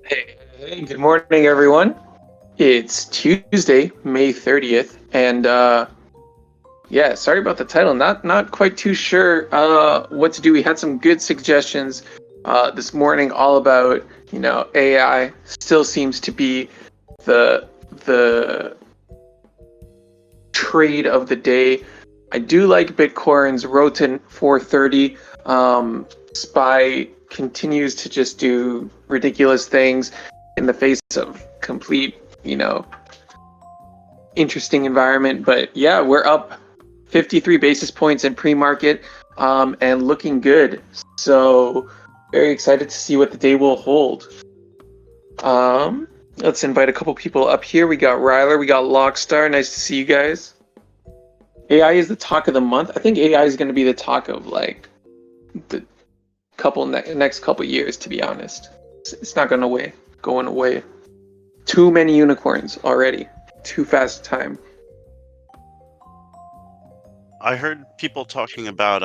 Hey, good morning, everyone. It's Tuesday, May 30th, and yeah, sorry about the title. Not quite too sure what to do. We had some good suggestions this morning, all about AI. Still seems to be the trade of the day. I do like Bitcoin's Roten 430. Spy continues to just do ridiculous things in the face of complete, interesting environment. But yeah, we're up 53 basis points in pre-market and looking good. So very excited to see what the day will hold. Let's invite a couple people up here. We got Ryler, we got Lockstar. Nice to see you guys. AI is the talk of the month. I think AI is going to be the talk of like the next couple years. To be honest, it's not going away. Too many unicorns already. Too fast time. I heard people talking about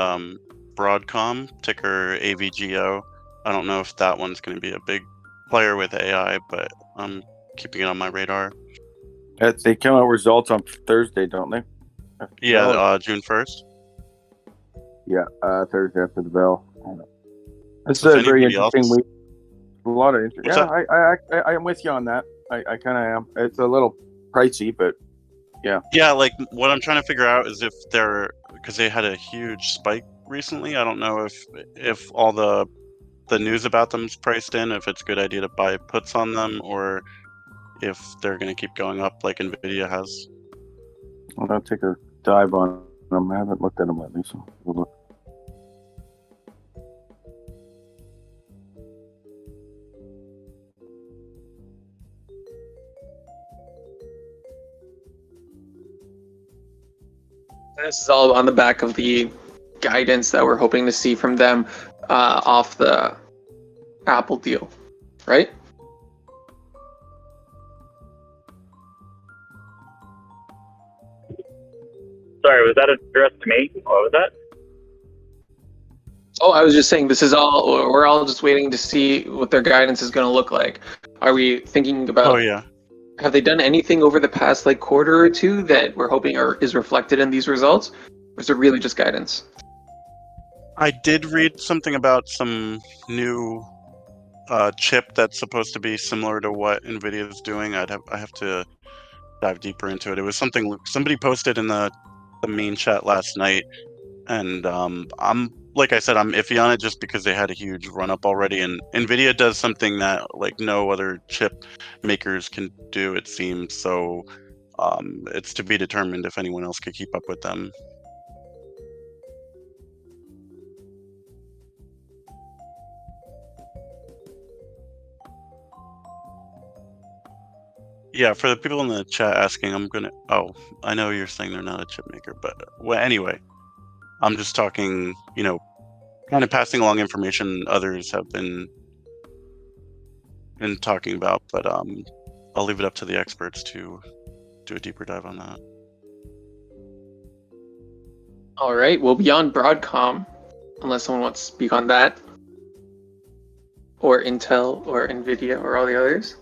Broadcom, ticker AVGO. I don't know if that one's going to be a big player with AI, but I'm keeping it on my radar. They come out results on Thursday, don't they? Yeah, June 1st. Yeah, Thursday after the bell. It's a very interesting week. A lot of interest. Yeah, I am with you on that. I kind of am. It's a little pricey, but yeah. Yeah, like what I'm trying to figure out is if because they had a huge spike recently. I don't know if all the news about them's priced in, if it's a good idea to buy puts on them, or if they're going to keep going up like Nvidia has. I'll take a dive on them. I haven't looked at them lately, so we'll look. This is all on the back of the guidance that we're hoping to see from them off the Apple deal, right? Sorry, was that addressed to me? What was that? Oh, I was just saying we're all just waiting to see what their guidance is going to look like. Are we thinking about... Oh, yeah. Have they done anything over the past quarter or two that we're hoping is reflected in these results? Or is it really just guidance? I did read something about some new chip that's supposed to be similar to what Nvidia is doing. I have to dive deeper into it. It was something somebody posted in the main chat last night, and I'm like I said, I'm iffy on it just because they had a huge run up already, and Nvidia does something that no other chip makers can do, it seems. So it's to be determined if anyone else could keep up with them. Yeah, for the people in the chat asking, I know you're saying they're not a chip maker, but well, anyway, I'm just talking, kind of passing along information others have been talking about, but I'll leave it up to the experts to do a deeper dive on that. All right, well, beyond Broadcom, unless someone wants to speak on that, or Intel, or Nvidia, or all the others,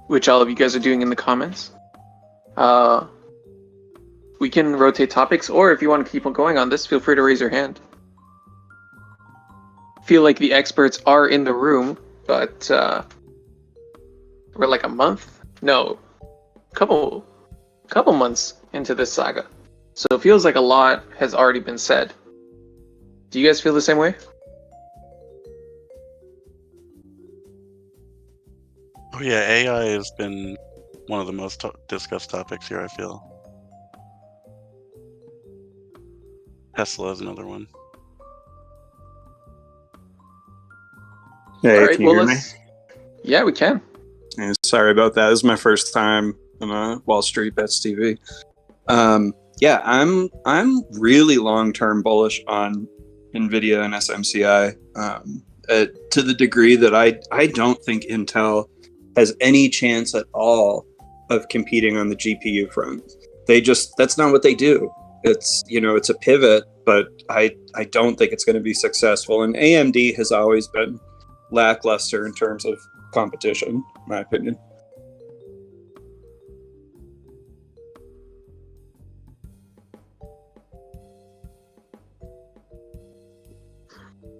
which all of you guys are doing in the comments. We can rotate topics, or if you want to keep on going on this, feel free to raise your hand. Feel like the experts are in the room, but we're like a month? No, couple months into this saga. So it feels like a lot has already been said. Do you guys feel the same way? Oh yeah, AI has been one of the most discussed topics here, I feel. Tesla is another one. Hey, can you hear me? Yeah, we can. Yeah, sorry about that. This is my first time on WallStreetBets TV. Yeah, I'm really long-term bullish on Nvidia and SMCI to the degree that I don't think Intel has any chance at all of competing on the GPU front. That's not what they do. It's a pivot, but I don't think it's going to be successful. And AMD has always been lackluster in terms of competition, in my opinion.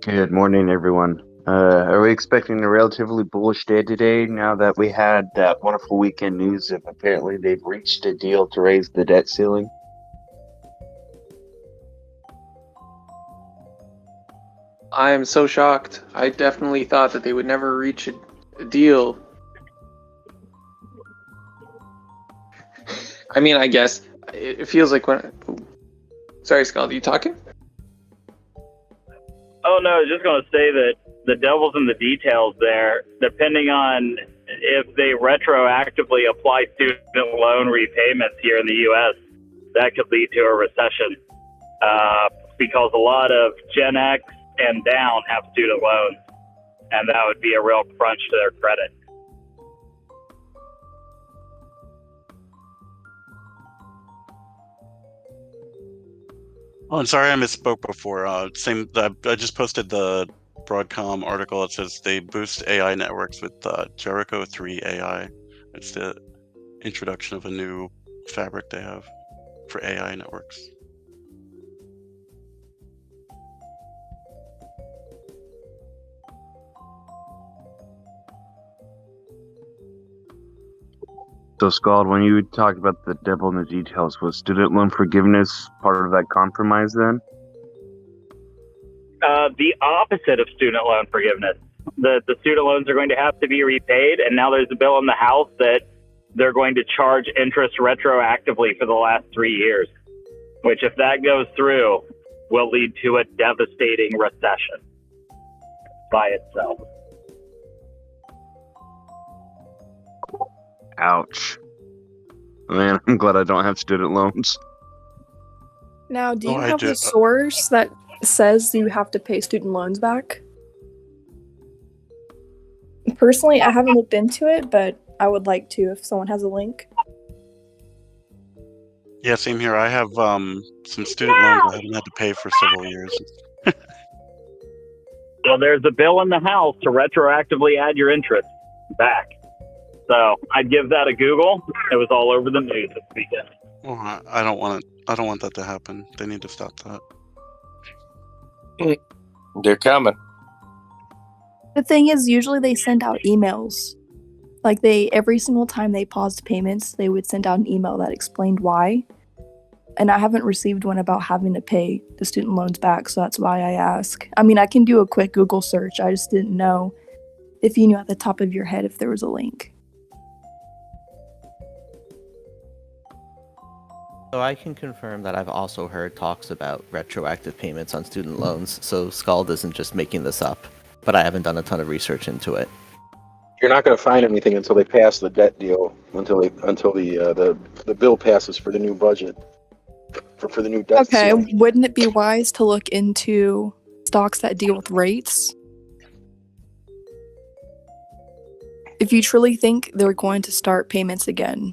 Good morning, everyone. Are we expecting a relatively bullish day today now that we had that wonderful weekend news of apparently they've reached a deal to raise the debt ceiling? I am so shocked. I definitely thought that they would never reach a deal. I mean, I guess it feels like when. Sorry, Scott, are you talking? Oh, no, I was just going to say that the devil's in the details there. Depending on if they retroactively apply student loan repayments here in the U.S., that could lead to a recession because a lot of Gen X and down have student loans, and that would be a real crunch to their credit. Oh, and sorry I misspoke before. I just posted the Broadcom article. It says they boost AI networks with Jericho 3 AI. It's the introduction of a new fabric they have for AI networks. So, Scald, when you talked about the devil in the details, was student loan forgiveness part of that compromise then? The opposite of student loan forgiveness. The student loans are going to have to be repaid, and now there's a bill in the House that they're going to charge interest retroactively for the last 3 years, which, if that goes through, will lead to a devastating recession by itself. Ouch. Man, I'm glad I don't have student loans. Now, do you I have do. a source that says you have to pay student loans back? Personally, I haven't looked into it, but I would like to if someone has a link. Yeah, same here. I have some student loans I haven't had to pay for several years. Well, there's a bill in the House to retroactively add your interest back. So I'd give that a Google. It was all over the news this weekend. Well, I don't want it. I don't want that to happen. They need to stop that. They're coming. The thing is, usually they send out emails. Like every single time they paused payments, they would send out an email that explained why. And I haven't received one about having to pay the student loans back, so that's why I ask. I mean, I can do a quick Google search. I just didn't know if you knew at the top of your head if there was a link. So I can confirm that I've also heard talks about retroactive payments on student loans, so Scald isn't just making this up, but I haven't done a ton of research into it. You're not going to find anything until they pass the debt deal, until the bill passes for the new budget, for the new debt. Okay, ceiling. wouldn't it be wise to look into stocks that deal with rates? If you truly think they're going to start payments again,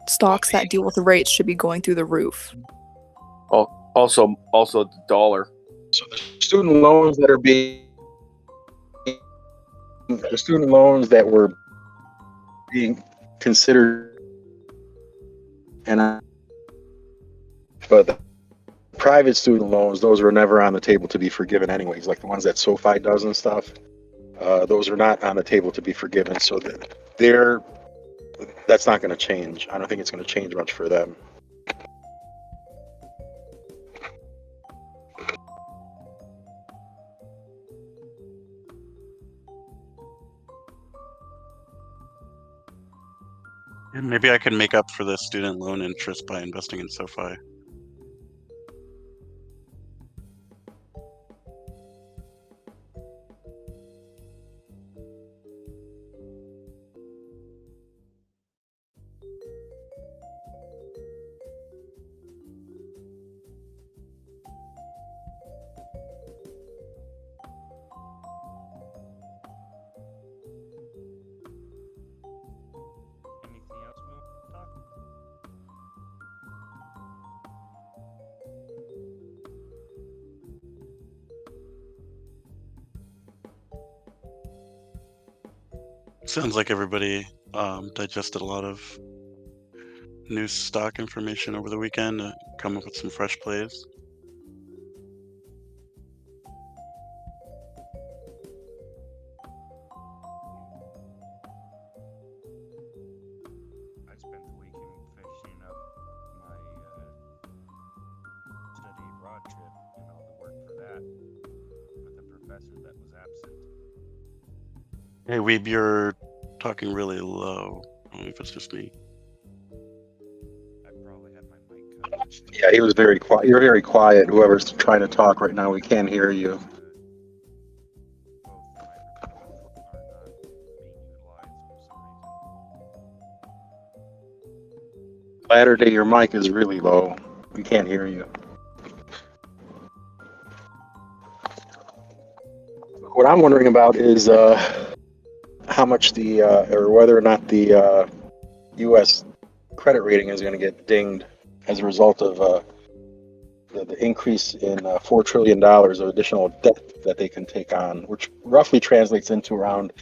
stocks that deal with rates should be going through the roof. Also the dollar. So the student loans that are being, the student loans that were being considered, but the private student loans, those were never on the table to be forgiven anyways, like the ones that SoFi does and stuff. Those are not on the table to be forgiven, so that's not going to change. I don't think it's going to change much for them. Maybe I can make up for the student loan interest by investing in SoFi. Anything else we want to talk? Sounds like everybody digested a lot of new stock information over the weekend to come up with some fresh plays. I spent the weekend finishing up my study abroad trip and all the work for that with a professor that was absent. Hey, Weeb, you're talking really low. I don't know if it's just me. I probably have my mic cut. Yeah, he was very quiet. You're very quiet. Whoever's trying to talk right now, we can't hear you. Both microphones are not being utilized for some reason. Latter day, your mic is really low. We can't hear you. What I'm wondering about is how much or whether or not the U.S. credit rating is going to get dinged as a result of the increase in $4 trillion of additional debt that they can take on, which roughly translates into around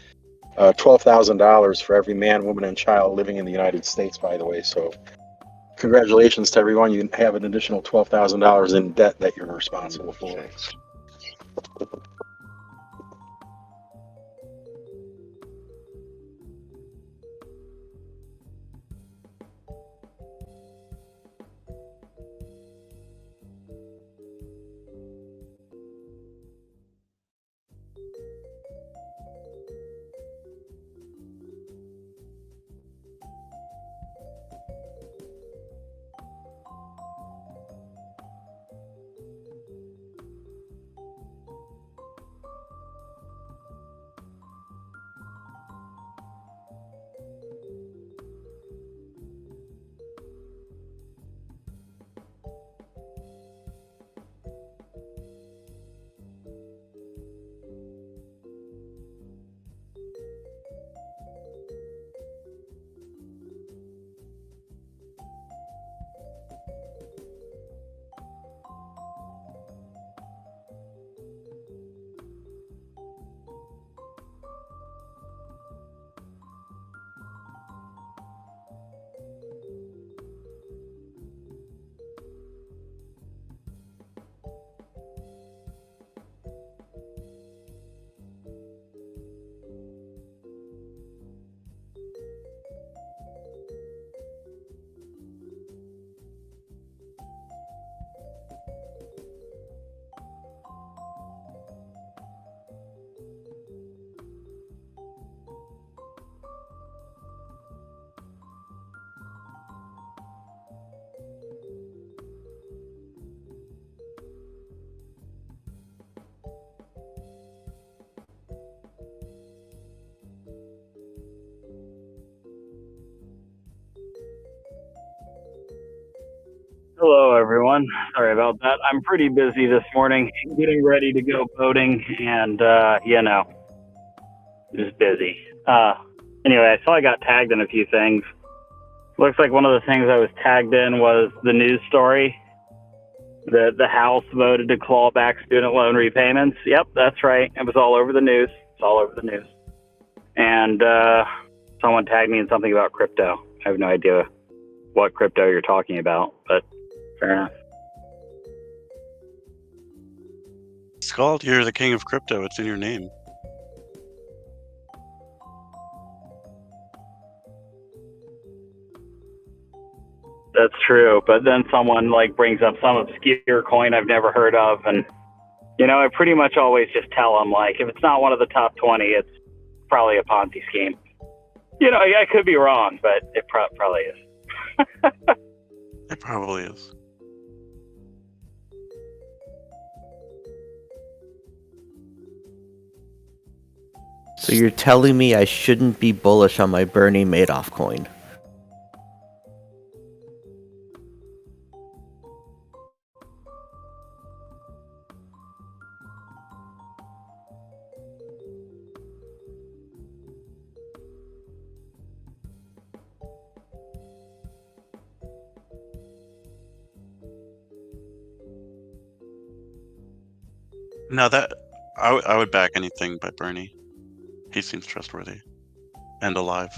$12,000 for every man, woman, and child living in the United States, by the way. So congratulations to everyone. You have an additional $12,000 in debt that you're responsible for. Hello, everyone. Sorry about that. I'm pretty busy this morning getting ready to go boating and, just busy. Anyway, I saw I got tagged in a few things. Looks like one of the things I was tagged in was the news story that the House voted to claw back student loan repayments. Yep, that's right. It was all over the news. It's all over the news. And someone tagged me in something about crypto. I have no idea what crypto you're talking about, but fair enough. Scald, you're the king of crypto. It's in your name. That's true, but then someone brings up some obscure coin I've never heard of, and I pretty much always just tell them if it's not one of the top 20, it's probably a Ponzi scheme. I could be wrong, but it probably is. It probably is. So you're telling me I shouldn't be bullish on my Bernie Madoff coin? No, that I would back anything by Bernie. He seems trustworthy. and alive.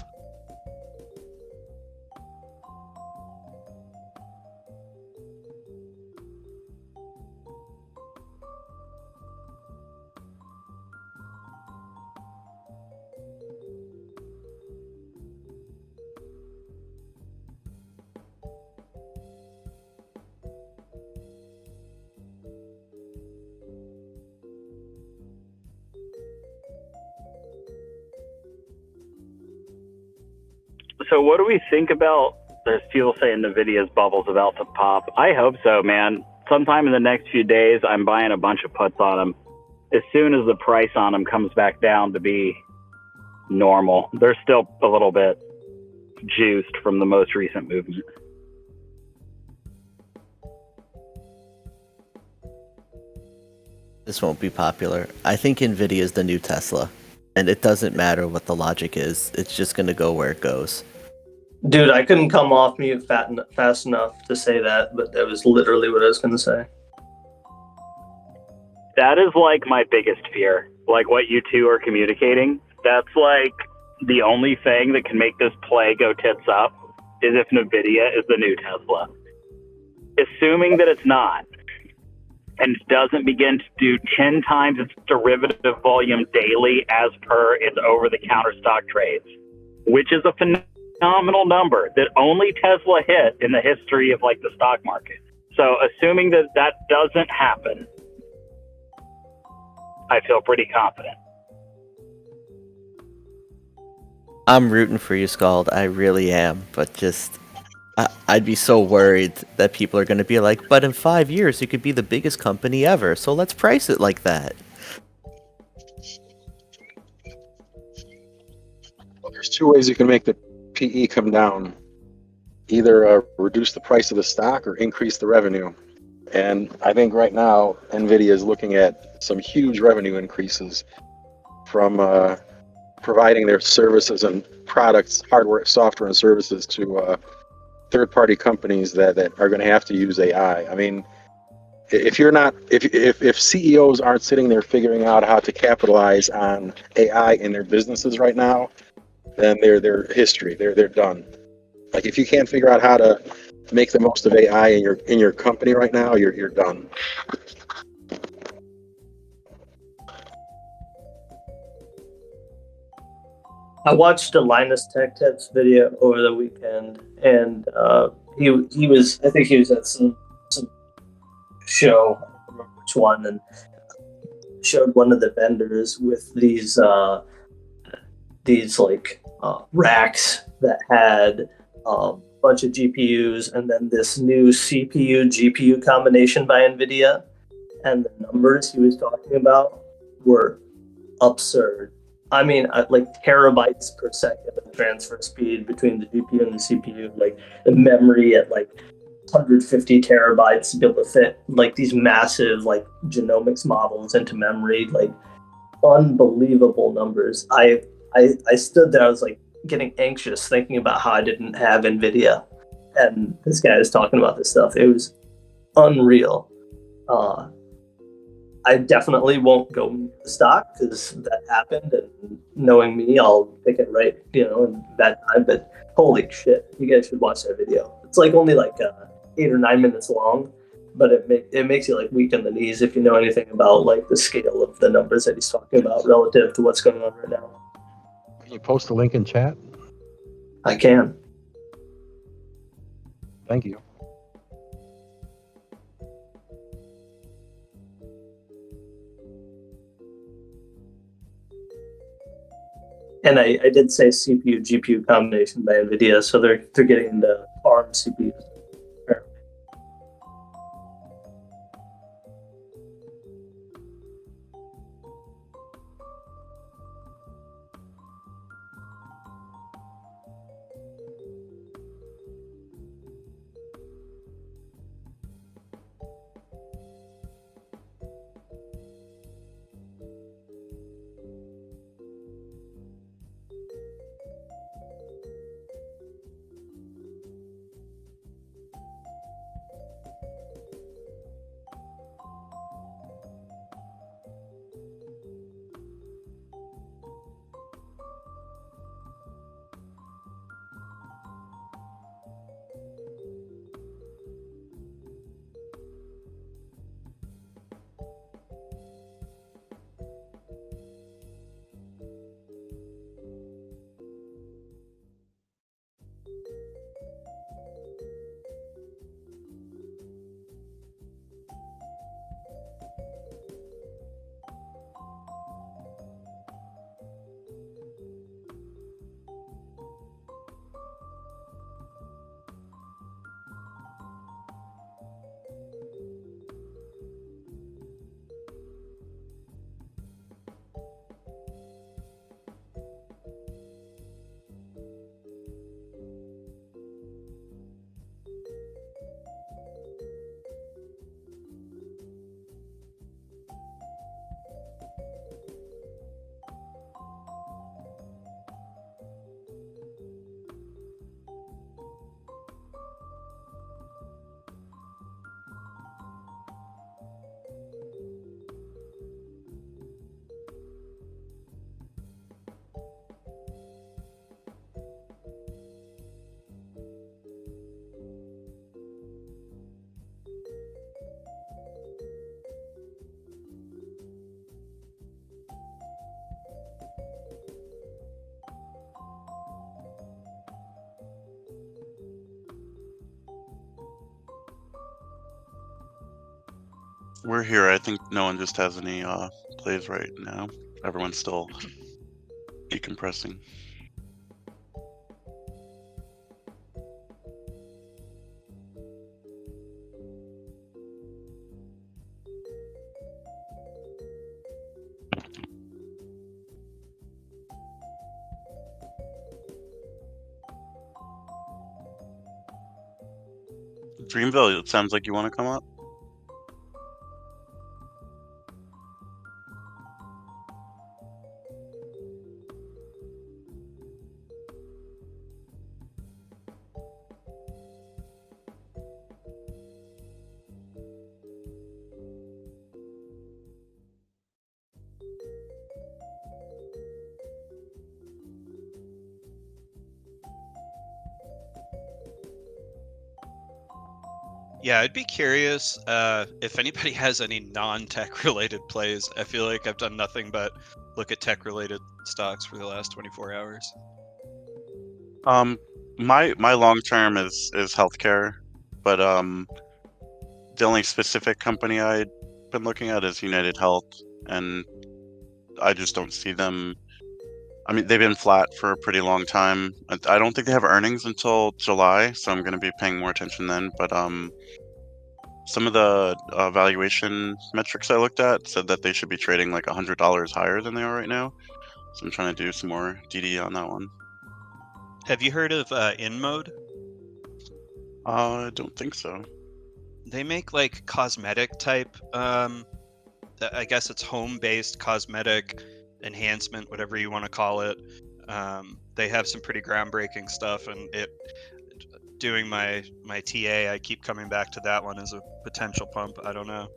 So what do we think about, there's people saying NVIDIA's bubble's about to pop. I hope so, man. Sometime in the next few days, I'm buying a bunch of puts on them. As soon as the price on them comes back down to be normal. They're still a little bit juiced from the most recent movement. This won't be popular. I think Nvidia is the new Tesla, and it doesn't matter what the logic is. It's just going to go where it goes. Dude, I couldn't come off mute fast enough to say that, but that was literally what I was going to say. That is like my biggest fear. Like what you two are communicating. That's like the only thing that can make this play go tits up is if NVIDIA is the new Tesla. Assuming that it's not, and doesn't begin to do 10 times its derivative volume daily as per its over-the-counter stock trades, which is a phenomenal number that only Tesla hit in the history of like the stock market. So assuming that that doesn't happen, I feel pretty confident. I'm rooting for you, Scald. I really am. But just, I'd be so worried that people are going to be like, but in 5 years, it could be the biggest company ever. So let's price it like that. Well, there's two ways you can make the PE come down. Either reduce the price of the stock or increase the revenue. And I think right now, NVIDIA is looking at some huge revenue increases from providing their services and products, hardware, software, and services to third-party companies that are going to have to use AI. I mean, if CEOs aren't sitting there figuring out how to capitalize on AI in their businesses right now, then they're history. They're done. Like if you can't figure out how to make the most of AI in your company right now, you're done. I watched a Linus Tech Tips video over the weekend, and he was, I think he was at some show, I don't remember which one, and showed one of the vendors with these racks that had a bunch of GPUs and then this new CPU GPU combination by NVIDIA, and the numbers he was talking about were absurd. I mean, like terabytes per second of transfer speed between the GPU and the CPU, like the memory at like 150 terabytes to be able to fit like these massive like genomics models into memory, like unbelievable numbers. I stood there, I was like getting anxious thinking about how I didn't have NVIDIA, and this guy was talking about this stuff. It was unreal. I definitely won't go into the stock because that happened, and knowing me, I'll pick it right, in that time. But holy shit, you guys should watch that video. It's like only like 8 or 9 minutes long, but it makes you like weak in the knees if you know anything about like the scale of the numbers that he's talking about relative to what's going on right now. Can you post the link in chat? I can. Thank you. And I did say CPU GPU combination by NVIDIA, so they're getting into ARM CPUs. We're here. I think no one just has any plays right now. Everyone's still decompressing. Dreamville, it sounds like you want to come up. Yeah, I'd be curious if anybody has any non-tech related plays. I feel like I've done nothing but look at tech related stocks for the last 24 hours. My long term is healthcare, but the only specific company I've been looking at is United Health, and I just don't see them. I mean, they've been flat for a pretty long time. I don't think they have earnings until July, so I'm going to be paying more attention then. But some of the valuation metrics I looked at said that they should be trading like $100 higher than they are right now. So I'm trying to do some more DD on that one. Have you heard of InMode? I don't think so. They make like cosmetic type. I guess it's home-based cosmetic enhancement, whatever you want to call it. They have some pretty groundbreaking stuff, and doing my TA, I keep coming back to that one as a potential pump. I don't know.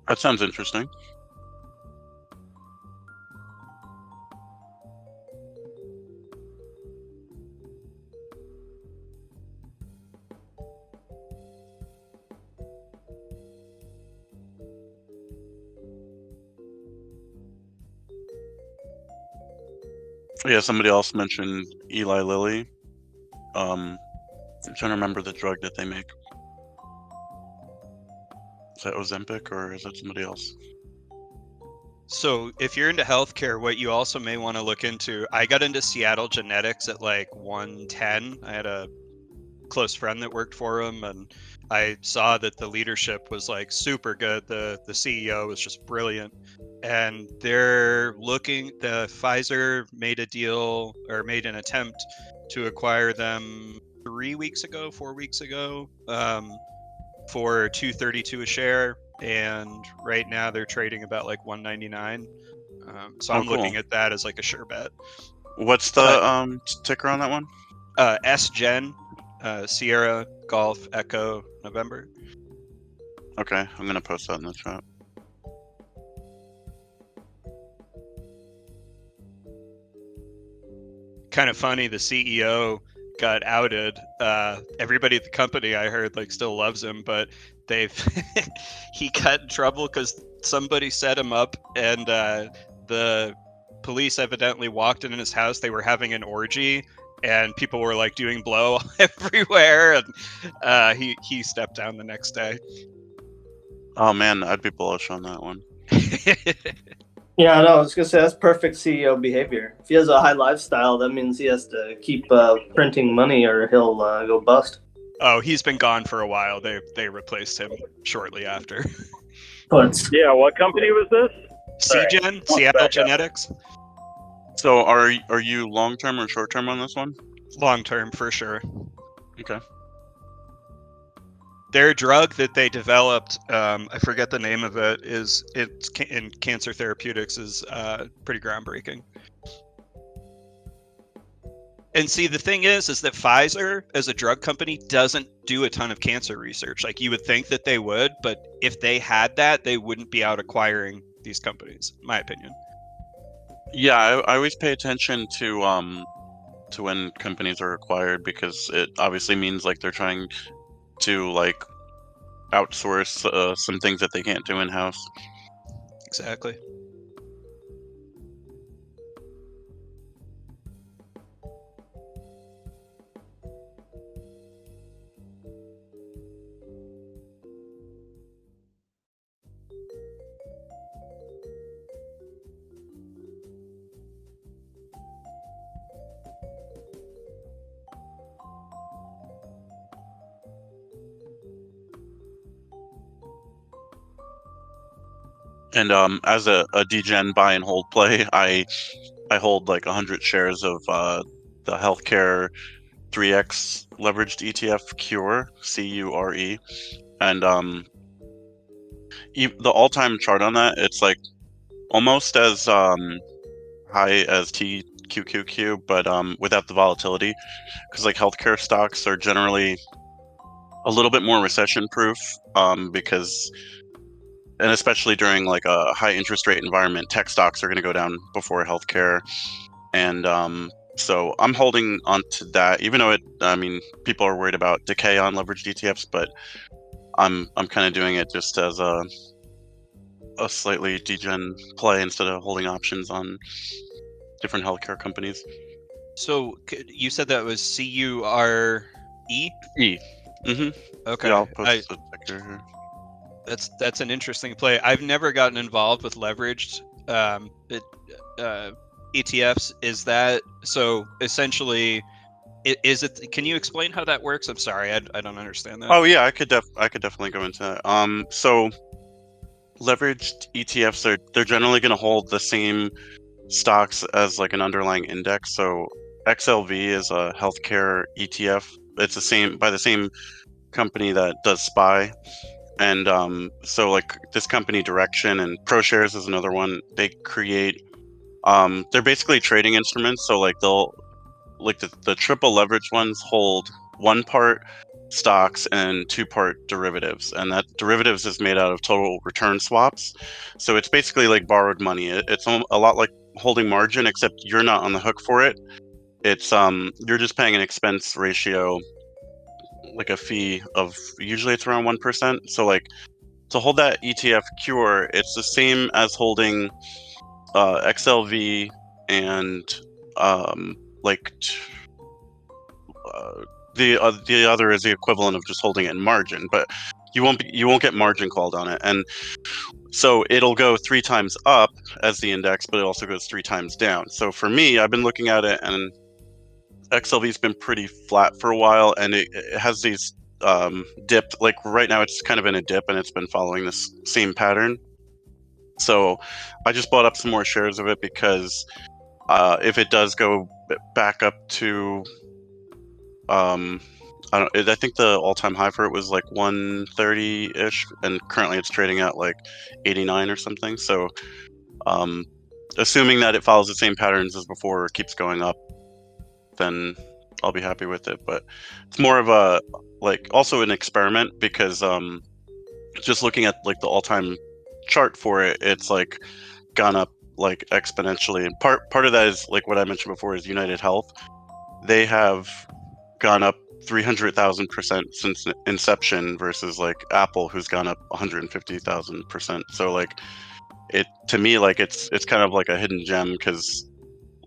That sounds interesting. Yeah, somebody else mentioned Eli Lilly. I'm trying to remember the drug that they make. Is that Ozempic or is that somebody else? So if you're into healthcare, what you also may want to look into, I got into Seattle Genetics at like 110. I had a close friend that worked for him, and I saw that the leadership was like super good. The CEO was just brilliant, and they're looking. The Pfizer made a deal or made an attempt to acquire them 4 weeks ago, for $232 a share, and right now they're trading about like $199. So I'm looking at that as like a sure bet. What's the ticker on that one? SGen. Sierra Golf Echo November. Okay, I'm gonna post that in the chat. Kind of funny, the CEO got outed. Everybody at the company, I heard, like still loves him, but he got in trouble because somebody set him up, and the police evidently walked in his house. They were having an orgy, and people were like doing blow everywhere, and he stepped down the next day. Oh man, I'd be bullish on that one. Yeah, no, I was gonna say that's perfect CEO behavior. If he has a high lifestyle, that means he has to keep printing money, or he'll go bust. Oh, he's been gone for a while. They replaced him shortly after. Yeah, what company was this? CGen, Seattle Genetics. So are you long term or short term on this one? Long term for sure. Okay. Their drug that they developed, I forget the name of it, it's in cancer therapeutics, is pretty groundbreaking. And see, the thing is that Pfizer, as a drug company, doesn't do a ton of cancer research. Like, you would think that they would, but if they had that, they wouldn't be out acquiring these companies, in my opinion. Yeah, I always pay attention to when companies are acquired, because it obviously means like they're trying to like outsource some things that they can't do in-house. Exactly. And as a degen buy and hold play, I hold like 100 shares of the healthcare 3x leveraged ETF Cure, CURE, and the all-time chart on that, it's like almost as high as TQQQ, but without the volatility, because like healthcare stocks are generally a little bit more recession-proof, because, and especially during like a high interest rate environment, tech stocks are going to go down before healthcare, and so I'm holding on to that, even though people are worried about decay on leveraged ETFs, but I'm kind of doing it just as a slightly degen play instead of holding options on different healthcare companies. So you said that was CURE? E. Mm-hmm. Okay. Yeah, I'll post the ticker here. That's an interesting play. I've never gotten involved with leveraged ETFs. Is that so? Essentially, is it? Can you explain how that works? I'm sorry, I don't understand that. Oh yeah, I could definitely go into that. So leveraged ETFs they're generally going to hold the same stocks as like an underlying index. So XLV is a healthcare ETF. It's by the same company that does SPY. And so like this company Direction and ProShares is another one. They create they're basically trading instruments. So like they'll like the triple leverage ones hold 1 part stocks and 2 part derivatives, and that derivatives is made out of total return swaps. So it's basically like borrowed money. It's a lot like holding margin, except you're not on the hook for it. It's you're just paying an expense ratio, like a fee of usually it's around 1%. So like to hold that ETF Cure, it's the same as holding XLV and the other is the equivalent of just holding it in margin, but you won't get margin called on it, and so it'll go 3 times up as the index, but it also goes 3 times down. So for me, I've been looking at it, and XLV's been pretty flat for a while, and it has these dipped. Like right now, it's kind of in a dip, and it's been following this same pattern. So I just bought up some more shares of it because if it does go back up to I think the all-time high for it was like 130-ish, and currently it's trading at like 89 or something. So assuming that it follows the same patterns as before or keeps going up, then I'll be happy with it. But it's more of a also an experiment, because just looking at like the all-time chart for it, it's like gone up like exponentially, and part of that is like what I mentioned before is United Health. They have gone up 300,000% since inception, versus like Apple, who's gone up 150,000%. So like to me, like it's kind of like a hidden gem, because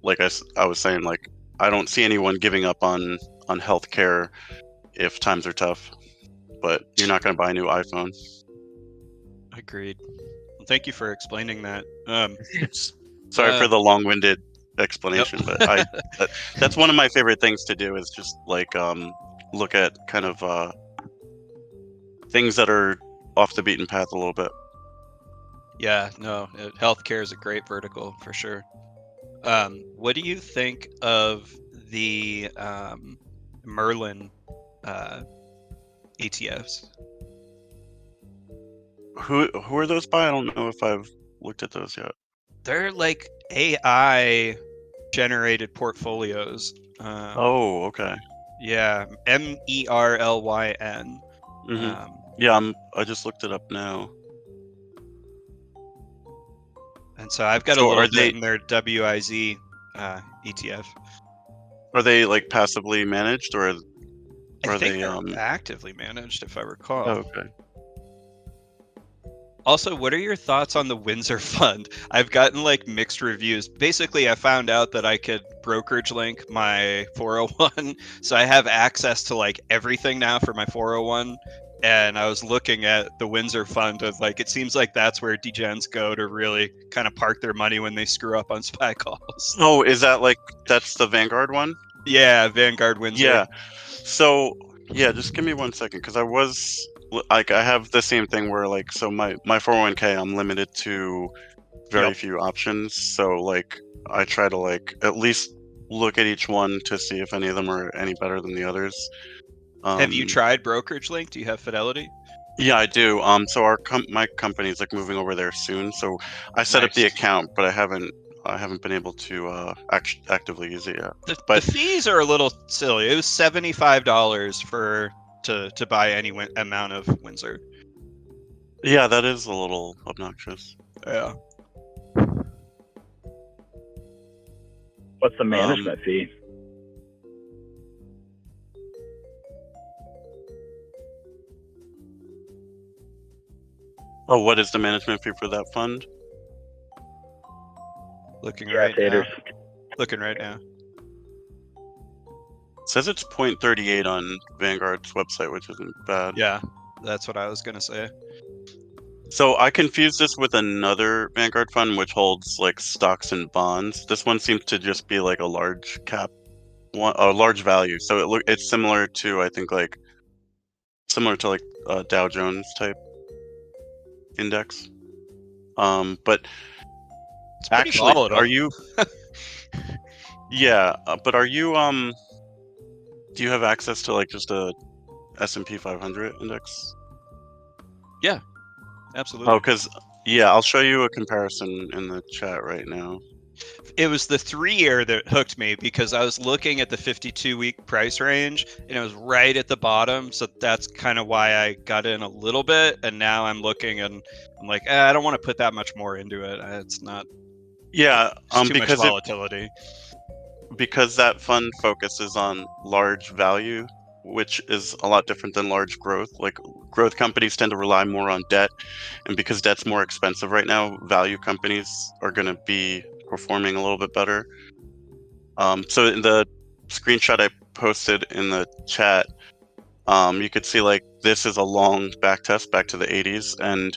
like I was saying, like I don't see anyone giving up on healthcare if times are tough, but you're not going to buy a new iPhone. Agreed. Well, thank you for explaining that. Sorry for the long-winded explanation, but that's one of my favorite things to do, is just like look at kind of things that are off the beaten path a little bit. Yeah, no, healthcare is a great vertical for sure. What do you think of the Merlin ETFs? Who are those by? I don't know if I've looked at those yet. They're like AI generated portfolios. Oh, okay. Yeah, MERLYN. Mm-hmm. Yeah, I just looked it up now. And so I've got a little bit in their WIZ ETF. Are they like passively managed, or I think they're actively managed, if I recall. Oh, okay. Also, what are your thoughts on the Windsor Fund? I've gotten like mixed reviews. Basically, I found out that I could brokerage link my 401, so I have access to like everything now for my 401. And I was looking at the Windsor Fund of like, it seems like that's where degens go to really kind of park their money when they screw up on SPY calls. Oh, is that like that's the Vanguard one? Yeah, Vanguard Windsor. Yeah. So yeah, just give me 1 second, because I was like I have the same thing where like so my 401k I'm limited to very few options. So like I try to like at least look at each one to see if any of them are any better than the others. Have you tried Brokerage Link? Do you have Fidelity? Yeah, I do. So my company is like moving over there soon. So I set up the Nice. account, but I haven't been able to actively use it yet. The fees are a little silly. It was $75 to buy any amount of Windsor. Yeah, that is a little obnoxious. Yeah. What's the management fee? Oh, what is the management fee for that fund? Looking right now. Looking right now. It says it's 0.38 on Vanguard's website, which isn't bad. Yeah, that's what I was gonna say. So I confused this with another Vanguard fund, which holds like stocks and bonds. This one seems to just be like a large cap, a large value. So it's similar to I think like Dow Jones type index. But it's pretty actually, volatile. are you? Yeah, but are you? Do you have access to like just a S&P 500 index? Yeah, absolutely. Oh, because yeah, I'll show you a comparison in the chat right now. It was the 3-year that hooked me because I was looking at the 52-week price range and it was right at the bottom. So that's kind of why I got in a little bit. And now I'm looking and I'm like, I don't want to put that much more into it. It's not. Yeah, too much volatility. Because that fund focuses on large value, which is a lot different than large growth. Like growth companies tend to rely more on debt, and because debt's more expensive right now, value companies are going to be performing a little bit better. So in the screenshot I posted in the chat, you could see like this is a long back test back to the 80s, and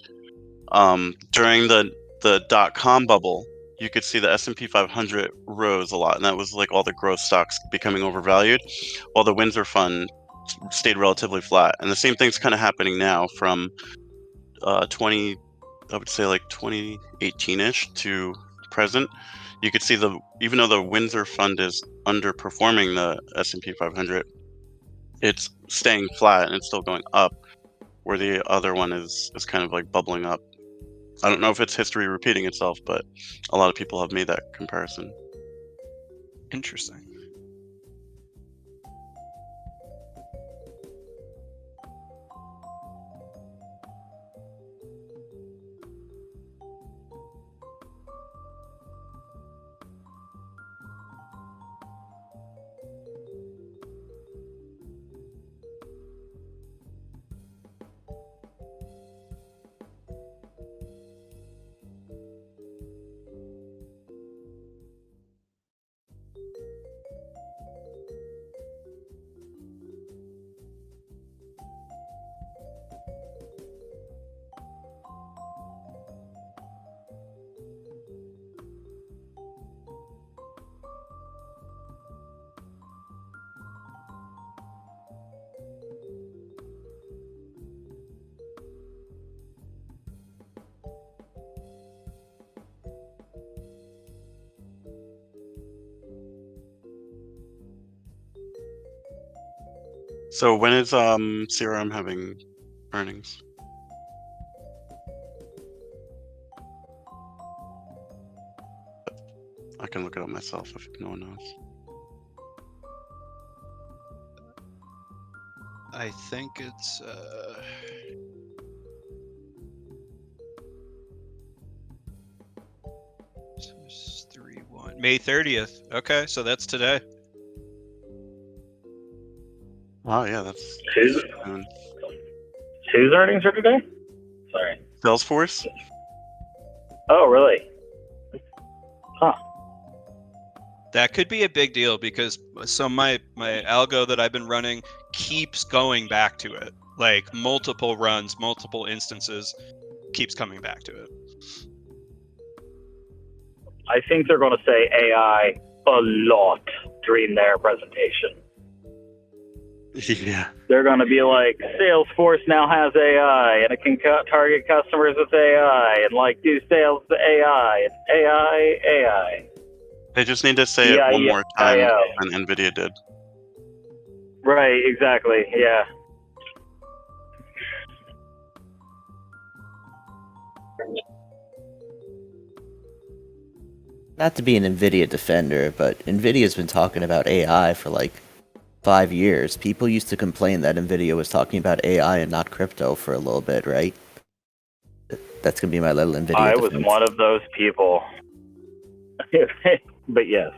during the .com bubble, you could see the S&P 500 rose a lot, and that was like all the growth stocks becoming overvalued, while the Windsor Fund stayed relatively flat. And the same thing's kind of happening now from I would say like 2018-ish to present. You could see even though the Windsor Fund is underperforming the S&P 500, it's staying flat and it's still going up, where the other one is kind of like bubbling up. I don't know if it's history repeating itself, but a lot of people have made that comparison. Interesting. So when is CRM having earnings? I can look it up myself if no one knows. I think it's May 30th. Okay, so that's today. Oh yeah, that's whose earnings are today? Sorry. Salesforce. Oh, really? Huh. That could be a big deal because my algo that I've been running keeps going back to it. Like multiple runs, multiple instances, keeps coming back to it. I think they're going to say AI a lot during their presentation. Yeah. They're going to be like, Salesforce now has AI, and it can target customers with AI, and like do sales with AI, and AI. They just need to say it one more time than NVIDIA did. Right, exactly, yeah. Not to be an NVIDIA defender, but NVIDIA's been talking about AI for like 5 years. People used to complain that NVIDIA was talking about AI and not crypto for a little bit, right? That's gonna be my little NVIDIA I defense. was one of those people. But yes.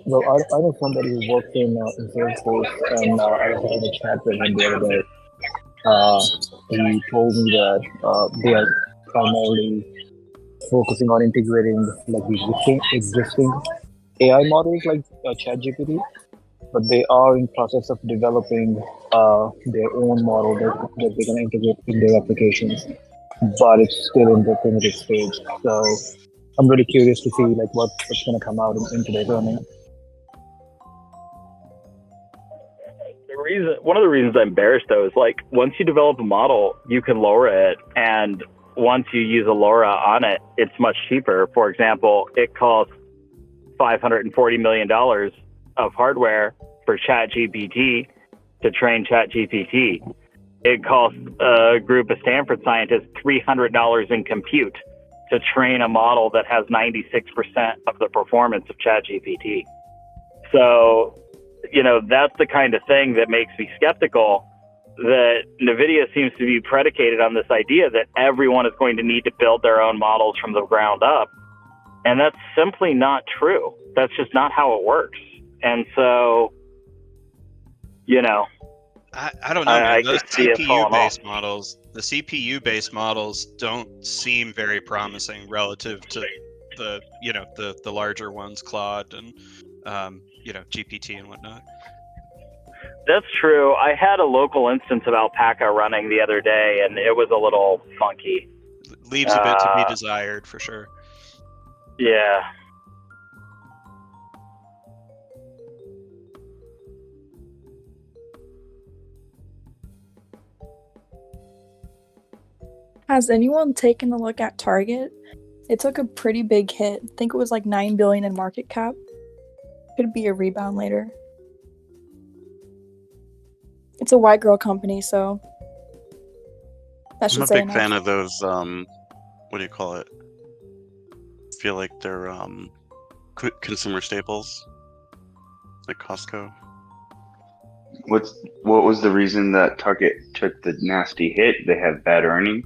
Well, I know somebody who works in Salesforce, and I was having a chat with him the other day. He told me that they are primarily focusing on integrating like existing AI models like ChatGPT, but they are in process of developing their own model that they're going to integrate in their applications, but it's still in the primitive stage. So I'm really curious to see like what's going to come out in today's earnings. One of the reasons I'm bearish though is like once you develop a model, you can lower it, and once you use a LoRa on it, it's much cheaper. For example, it costs $540 million of hardware for ChatGPT to train ChatGPT. It costs a group of Stanford scientists $300 in compute to train a model that has 96% of the performance of ChatGPT. So, you know, that's the kind of thing that makes me skeptical that NVIDIA seems to be predicated on this idea that everyone is going to need to build their own models from the ground up. And that's simply not true. That's just not how it works. And so, you know, I don't know, man. Those CPU-based models, the CPU-based models don't seem very promising relative to the, you know, the larger ones, Claude and, you know, GPT and whatnot. That's true. I had a local instance of Alpaca running the other day, and it was a little funky. Leaves a bit to be desired, for sure. Yeah. Has anyone taken a look at Target? It took a pretty big hit. I think it was like $9 billion in market cap. Could be a rebound later. It's a white girl company, so that should I'm a say big fan of those. What do you call it? I feel like they're consumer staples, like Costco. What was the reason that Target took the nasty hit? They have bad earnings.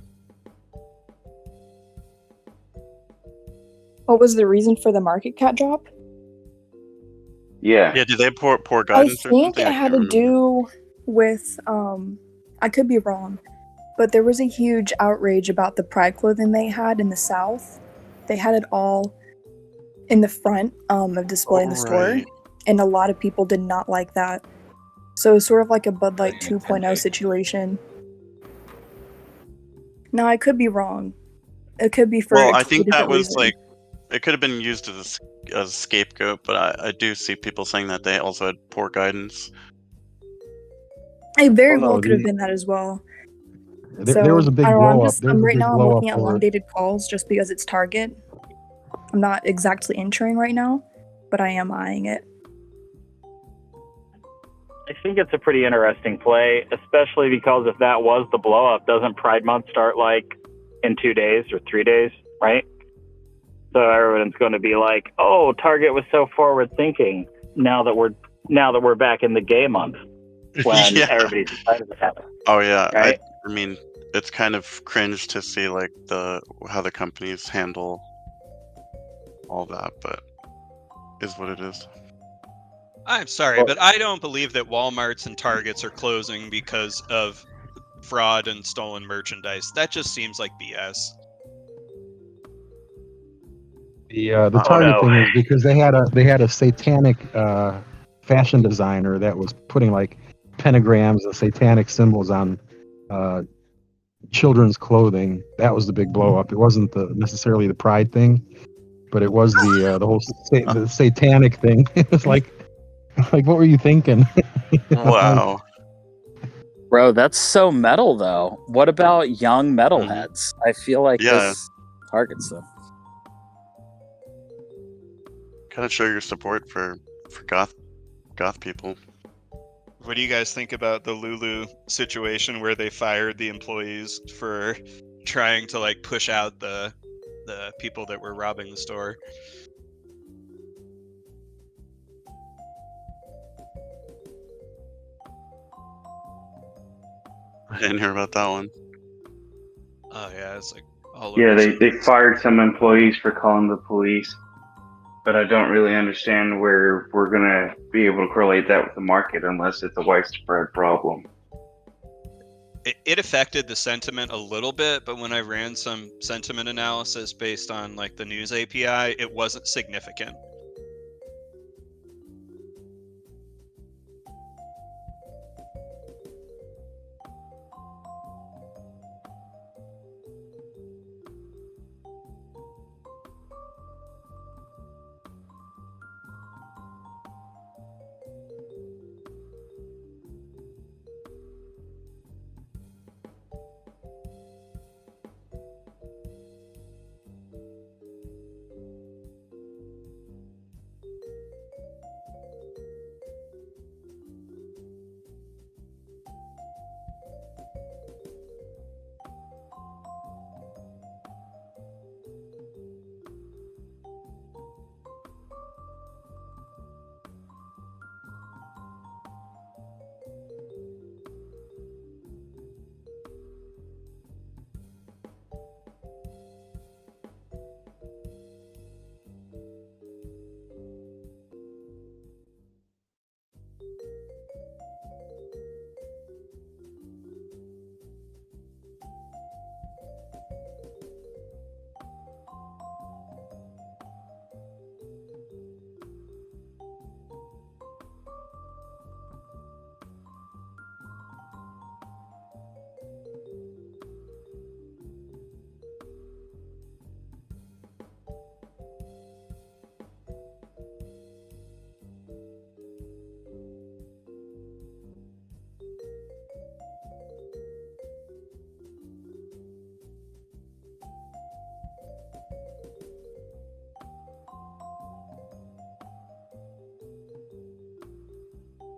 What was the reason for the market cap drop? Yeah. Yeah, did they poor guidance I or think something? it had to do with, I could be wrong, but there was a huge outrage about the pride clothing they had in the South. They had it all in the front of display in the store, and a lot of people did not like that. So it was sort of like a Bud Light 2.0 situation. Now, I could be wrong. It could be for Well, a I think that was reason. like, it could have been used as a scapegoat, but I do see people saying that they also had poor guidance. It very well could have been that as well. There was a big blow up. Right now, I'm looking at long-dated calls just because it's Target. I'm not exactly entering right now, but I am eyeing it. I think it's a pretty interesting play, especially because if that was the blow up, doesn't Pride Month start like in 2 days or 3 days, right? So everyone's going to be like, "Oh, Target was so forward thinking." Now that we're back in the gay month, when everybody's excited about it. Oh yeah, right? I mean, it's kind of cringe to see like how the companies handle all that, but is what it is. I'm sorry, but I don't believe that Walmarts and Targets are closing because of fraud and stolen merchandise. That just seems like BS. The Target thing is because they had a satanic fashion designer that was putting like pentagrams and satanic symbols on children's clothing. That was the big blow up. It wasn't necessarily the pride thing, but it was the whole the satanic thing. It was like what were you thinking? Wow. Bro, that's so metal though. What about young metalheads? I feel like this targets them. Kind of show your support for goth people. What do you guys think about the Lulu situation where they fired the employees for trying to like push out the people that were robbing the store? I didn't hear about that one. Oh yeah, it's like all Yeah, over. they fired some employees for calling the police, but I don't really understand where we're gonna be able to correlate that with the market unless it's a widespread problem. It affected the sentiment a little bit, but when I ran some sentiment analysis based on like the news API, it wasn't significant.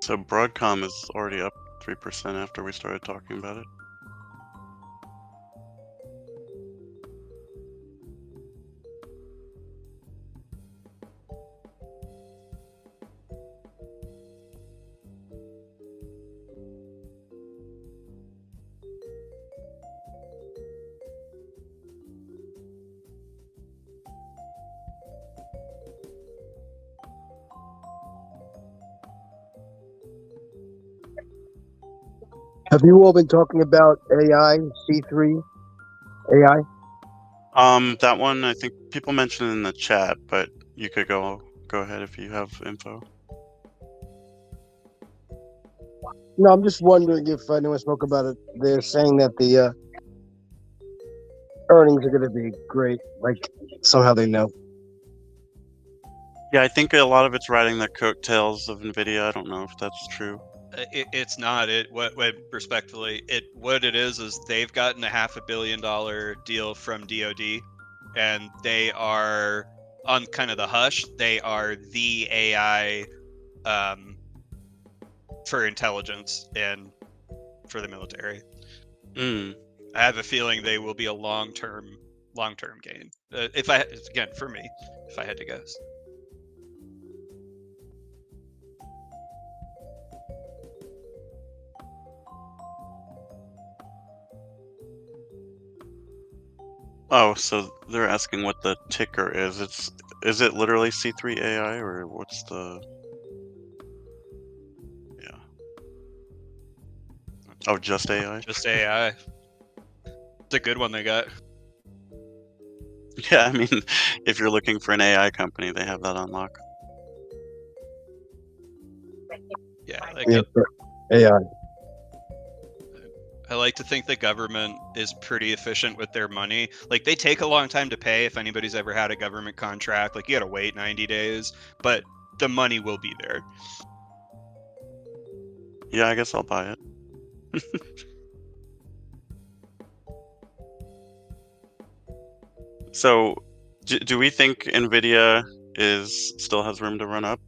So Broadcom is already up 3% after we started talking about it. Have you all been talking about AI, C3 AI? That one I think people mentioned in the chat, but you could go ahead if you have info. No, I'm just wondering if anyone spoke about it. They're saying that the earnings are going to be great. Like somehow they know. Yeah, I think a lot of it's riding the coattails of Nvidia. I don't know if that's true. It's not. What respectfully, what it is they've gotten a $500 million deal from DoD, and they are on kind of the hush. They are the AI for intelligence and for the military. I have a feeling they will be a long-term gain. For me, if I had to guess. Oh, so they're asking what the ticker is. Is it literally C3 AI or what's the? Yeah. Oh, just AI. Just AI. It's a good one they got. Yeah, I mean, if you're looking for an AI company, they have that on lock. Yeah, AI. I like to think the government is pretty efficient with their money. Like, they take a long time to pay. If anybody's ever had a government contract, like, you gotta wait 90 days, but the money will be there. Yeah, I guess I'll buy it. So, do we think Nvidia still has room to run up?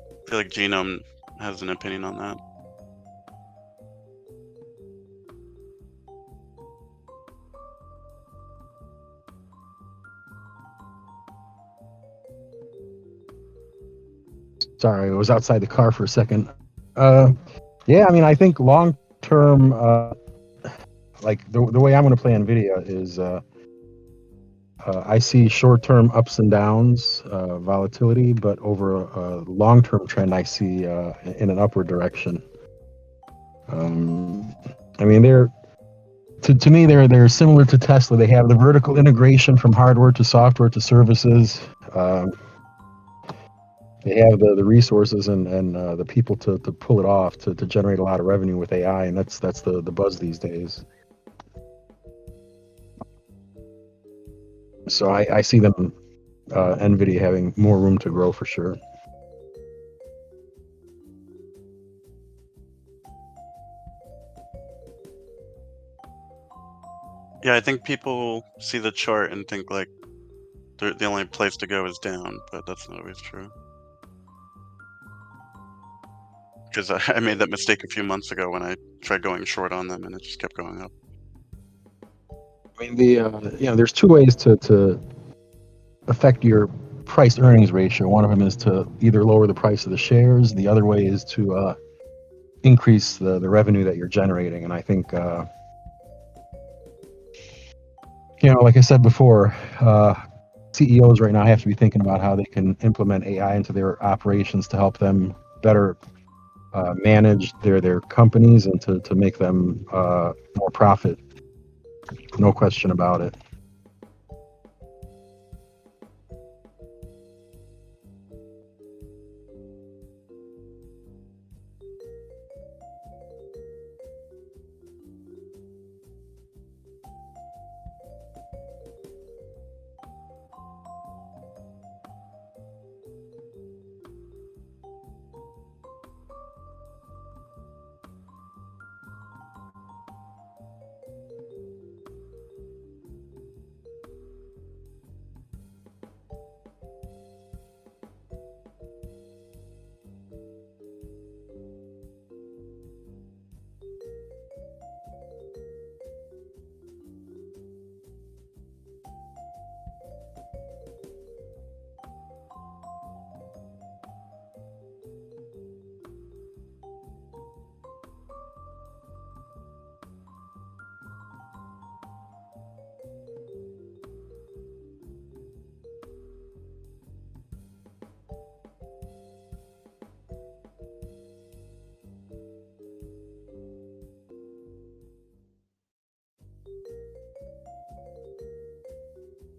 I feel like Genome has an opinion on that. Sorry, I was outside the car for a second. Yeah, I mean, I think long term, like the way I'm going to play Nvidia is, I see short term ups and downs, volatility, but over a long term trend, I see in an upward direction. I mean, to me they're similar to Tesla. They have the vertical integration from hardware to software to services. They have the resources and the people to pull it off to generate a lot of revenue with AI, and that's the buzz these days. So I see them, Nvidia, having more room to grow for sure. Yeah, I think people see the chart and think like the only place to go is down, but that's not always true. Because I made that mistake a few months ago when I tried going short on them, and it just kept going up. I mean, there's two ways to affect your price earnings ratio. One of them is to either lower the price of the shares. The other way is to increase the revenue that you're generating. And I think, like I said before, CEOs right now have to be thinking about how they can implement AI into their operations to help them better manage their companies and to make them more profit. No question about it.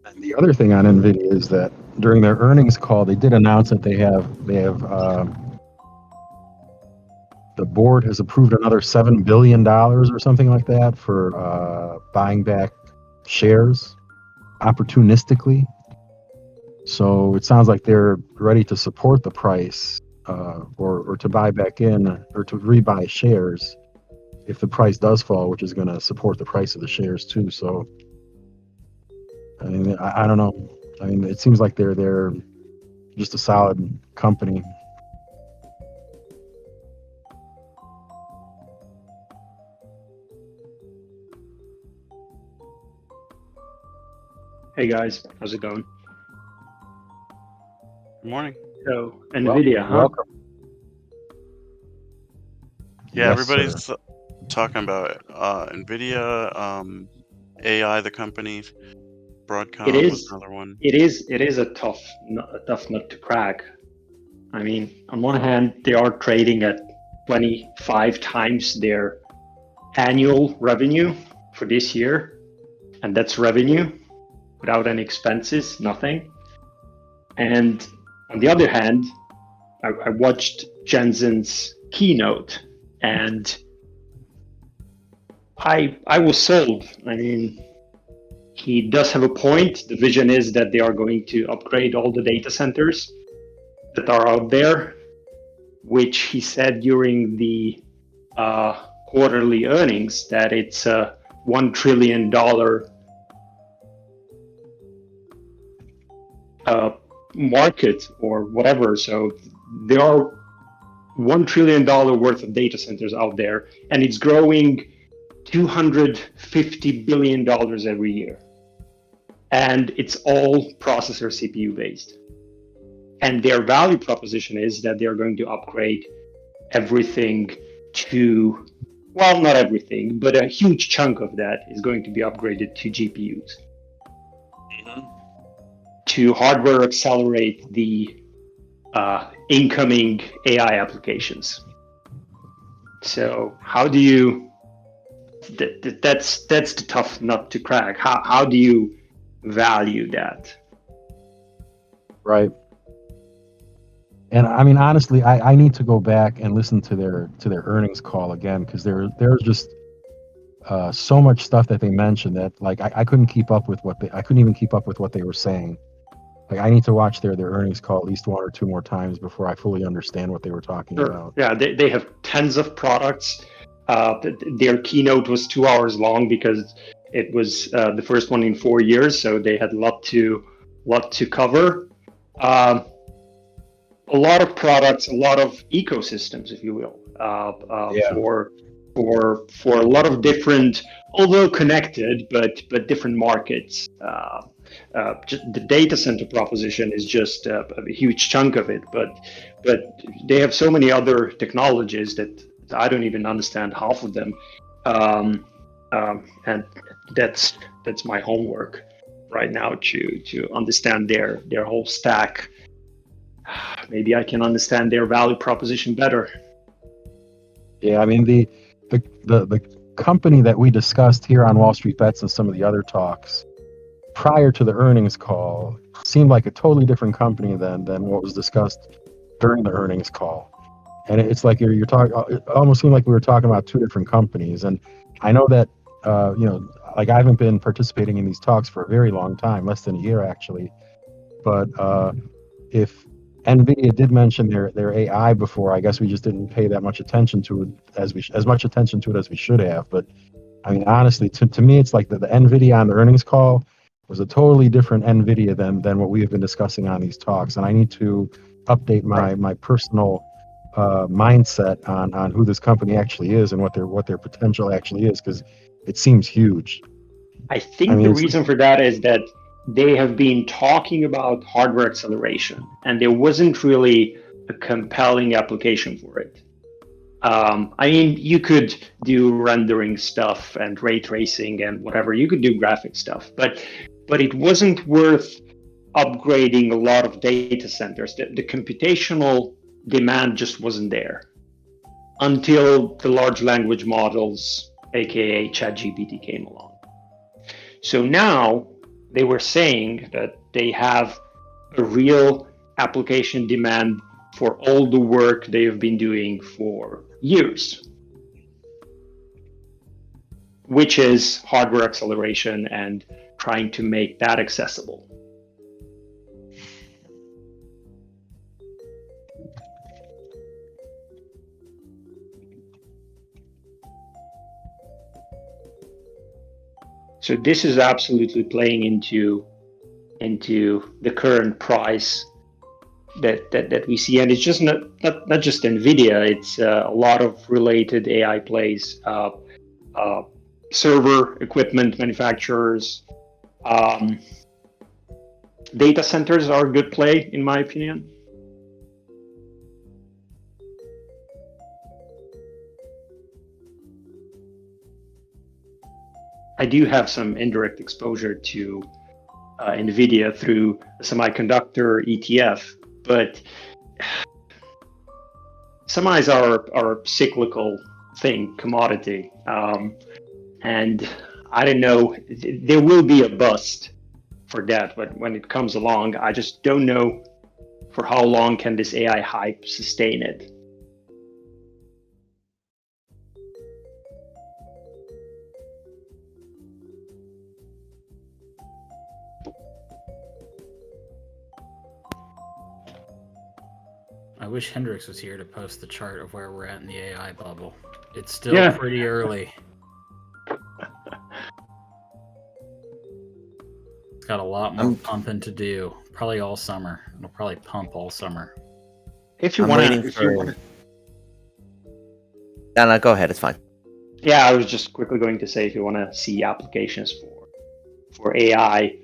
And the other thing on NVIDIA is that during their earnings call, they did announce that they have the board has approved another $7 billion or something like that for buying back shares opportunistically. So it sounds like they're ready to support the price or to buy back in or to rebuy shares if the price does fall, which is going to support the price of the shares too. So I mean, I don't know. I mean, it seems like they're just a solid company. Hey guys, how's it going? Good morning. So, NVIDIA, huh? Welcome. Yeah, Yes, everybody's sir. talking about Nvidia, AI, the company. Broadcom was another one. It is a tough nut to crack. I mean, on one hand, they are trading at 25 times their annual revenue for this year, and that's revenue without any expenses, nothing. And on the other hand, I watched Jensen's keynote, and I was sold. I mean, he does have a point. The vision is that they are going to upgrade all the data centers that are out there, which he said during the quarterly earnings that it's a $1 trillion market or whatever. So there are $1 trillion worth of data centers out there, and it's growing $250 billion every year. And it's all processor CPU based. And their value proposition is that they're going to upgrade everything to, well, not everything, but a huge chunk of that is going to be upgraded to GPUs. To hardware accelerate the incoming AI applications. So how do you, that's the tough nut to crack. How do you value that? Right. And I mean, honestly, I need to go back and listen to their earnings call again, because there's just so much stuff that they mentioned that like I couldn't keep up with I couldn't even keep up with what they were saying. Like I need to watch their earnings call at least one or two more times before I fully understand what they were talking about. Yeah, they have tons of products. Their keynote was 2 hours long because it was the first one in 4 years, so they had a lot to cover. A lot of products, a lot of ecosystems, if you will, for a lot of different, although connected, but different markets. The data center proposition is just a huge chunk of it, but they have so many other technologies that I don't even understand half of them, and that's my homework right now to understand their whole stack. Maybe I can understand their value proposition better. Yeah, I mean the company that we discussed here on Wall Street Bets and some of the other talks prior to the earnings call seemed like a totally different company than what was discussed during the earnings call. And it's like you're talking. It almost seemed like we were talking about two different companies. And I know that like I haven't been participating in these talks for a very long time, less than a year actually. But if NVIDIA did mention their AI before, I guess we just didn't pay that much attention to it as much attention to it as we should have. But I mean, honestly, to me, it's like the NVIDIA on the earnings call was a totally different NVIDIA than what we have been discussing on these talks. And I need to update my personal mindset on who this company actually is and what their potential actually is, because it seems huge. I think the reason for that is that they have been talking about hardware acceleration, and there wasn't really a compelling application for it. I mean, you could do rendering stuff and ray tracing and whatever. You could do graphic stuff, but it wasn't worth upgrading a lot of data centers. The computational demand just wasn't there until the large language models, aka ChatGPT, came along. So now they were saying that they have a real application demand for all the work they have been doing for years, which is hardware acceleration and trying to make that accessible. So this is absolutely playing into the current price that we see, and it's just not just NVIDIA. It's a lot of related AI plays, server equipment manufacturers, data centers are a good play in my opinion. I do have some indirect exposure to NVIDIA through the semiconductor ETF, but semis are a cyclical thing, commodity, and I don't know, there will be a bust for that, but when it comes along, I just don't know for how long can this AI hype sustain it. I wish Hendrix was here to post the chart of where we're at in the AI bubble. It's still pretty early. It's got a lot more pumping to do. Probably all summer. It'll probably pump all summer. If you I'm want waiting to, for. No, go ahead. It's fine. Yeah, I was just quickly going to say, if you want to see applications for AI,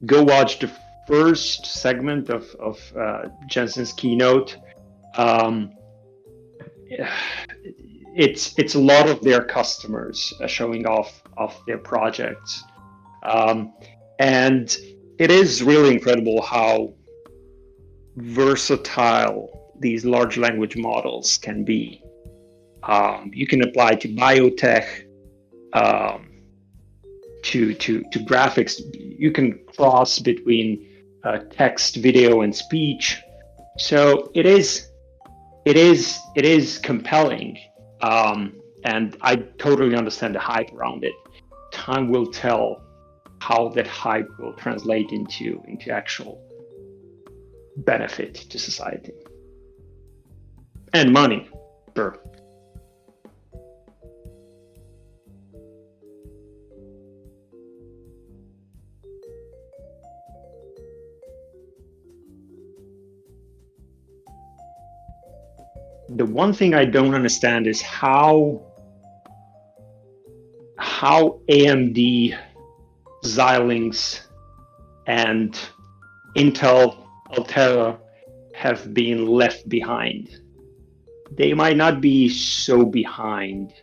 go watch the first segment of Jensen's keynote. It's a lot of their customers showing off their projects, and it is really incredible how versatile these large language models can be. You can apply to biotech, to graphics. You can cross between text, video, and speech. So it is compelling, and I totally understand the hype around it. Time will tell how that hype will translate into actual benefit to society and money. Sure. The one thing I don't understand is how AMD, Xilinx, and Intel Altera have been left behind. They might not be so behind.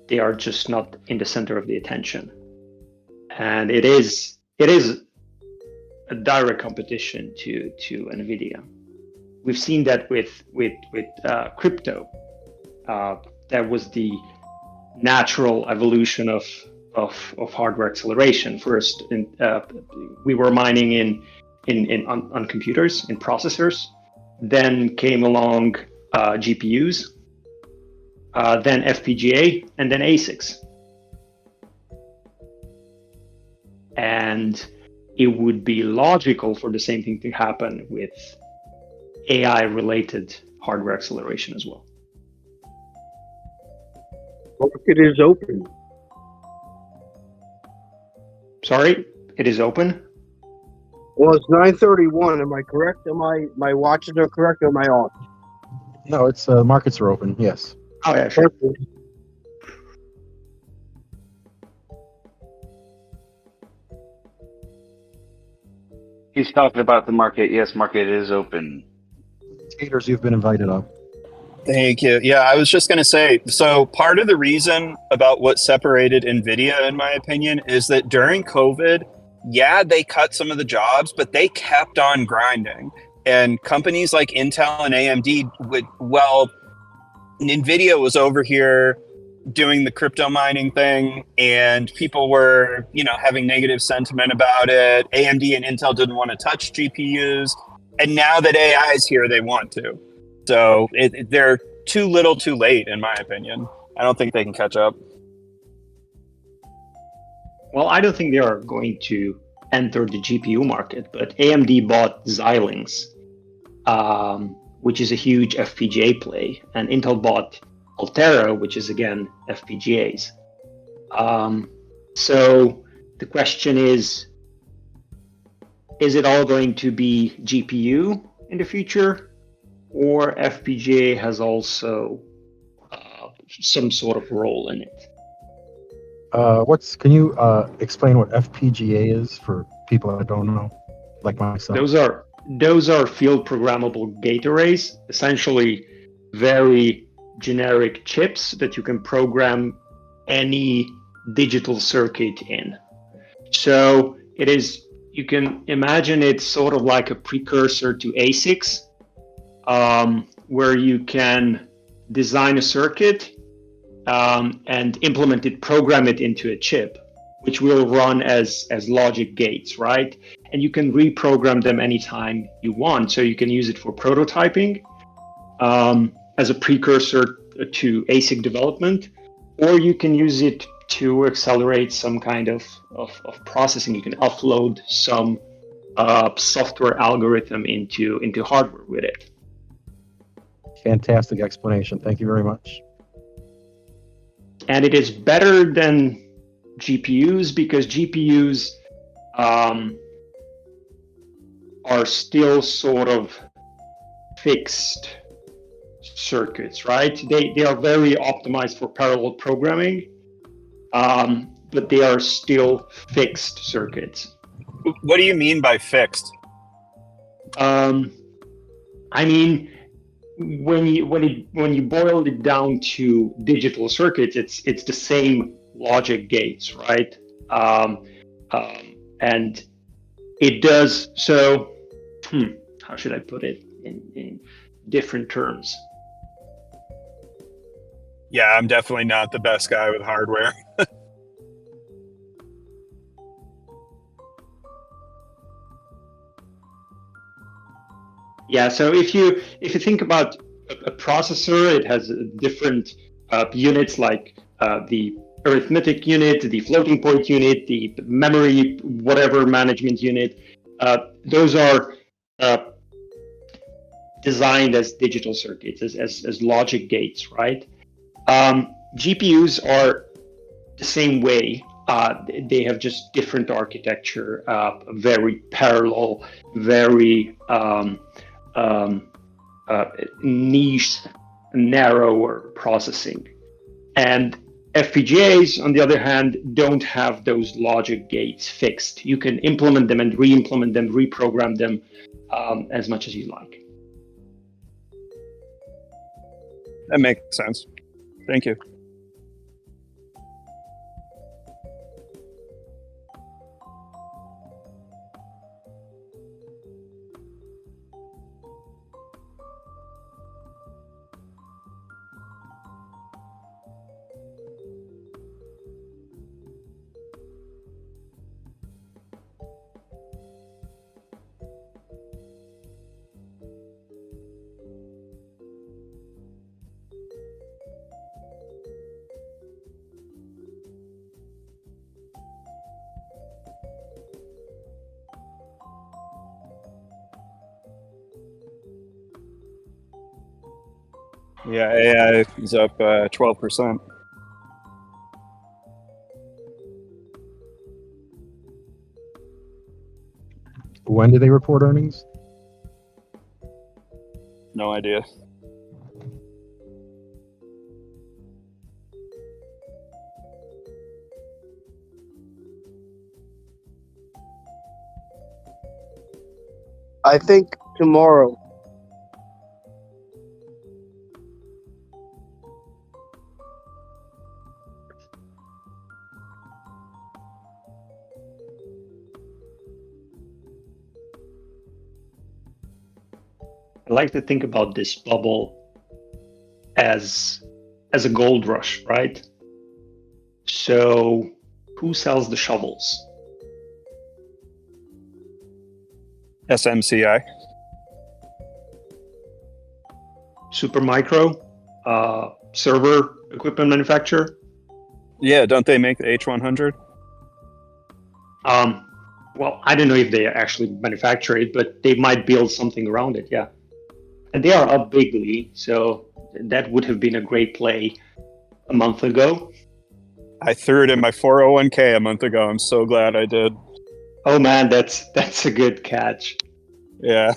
They are just not in the center of the attention, and it is a direct competition to NVIDIA. We've seen that with crypto. That was the natural evolution of hardware acceleration. First, we were mining on computers, in processors. Then came along GPUs, then FPGA, and then ASICs. And it would be logical for the same thing to happen with AI-related hardware acceleration as well. Market is open. Sorry, it is open? Well, it's 9:31. Am I correct? My watches are correct, or am I off? No, it's markets are open. Yes. Oh yeah, sure. He's talking about the market. Yes, market is open. Skaters, you've been invited up. Thank you. Yeah, I was just going to say, so part of the reason about what separated NVIDIA, in my opinion, is that during COVID, yeah, they cut some of the jobs, but they kept on grinding. And companies like Intel and AMD NVIDIA was over here doing the crypto mining thing, and people were, having negative sentiment about it. AMD and Intel didn't want to touch GPUs. And now that AI is here, they want to. So they're too little too late, in my opinion. I don't think they can catch up. Well, I don't think they are going to enter the GPU market, but AMD bought Xilinx, which is a huge FPGA play, and Intel bought Altera, which is, again, FPGAs. So the question is it all going to be GPU in the future, or FPGA has also some sort of role in it? Can you explain what FPGA is for people that don't know, like myself? Those are field programmable gate arrays, essentially very generic chips that you can program any digital circuit in. So you can imagine it's sort of like a precursor to ASICs, where you can design a circuit and implement it, program it into a chip, which will run as logic gates, right? and you can reprogram them anytime you want. So you can use it for prototyping as a precursor to ASIC development, or you can use it to accelerate some kind of processing. You can offload some software algorithm into hardware with it. Fantastic explanation. Thank you very much. And it is better than GPUs because GPUs are still sort of fixed circuits, right? They are very optimized for parallel programming, but they are still fixed circuits. What do you mean by fixed? I mean, when you boil it down to digital circuits, it's the same logic gates, right? And it does so. How should I put it in different terms? Yeah, I'm definitely not the best guy with hardware. Yeah, so if you think about a processor, it has different units like the arithmetic unit, the floating point unit, the memory whatever management unit. Those are designed as digital circuits, as logic gates, right? GPUs are the same way. They have just different architecture, very parallel, very niche, narrower processing. And FPGAs, on the other hand, don't have those logic gates fixed. You can implement them and re-implement them, reprogram them as much as you like. That makes sense. Thank you. Yeah, AI is up 12%. When did they report earnings? No idea. I think tomorrow. I like to think about this bubble as a gold rush, right? So who sells the shovels? SMCI. Supermicro, server equipment manufacturer. Yeah, don't they make the H100? Well, I don't know if they actually manufacture it, but they might build something around it, yeah. And they are up bigly, so that would have been a great play a month ago. I threw it in my 401k a month ago. I'm so glad I did. Oh man, that's a good catch. Yeah.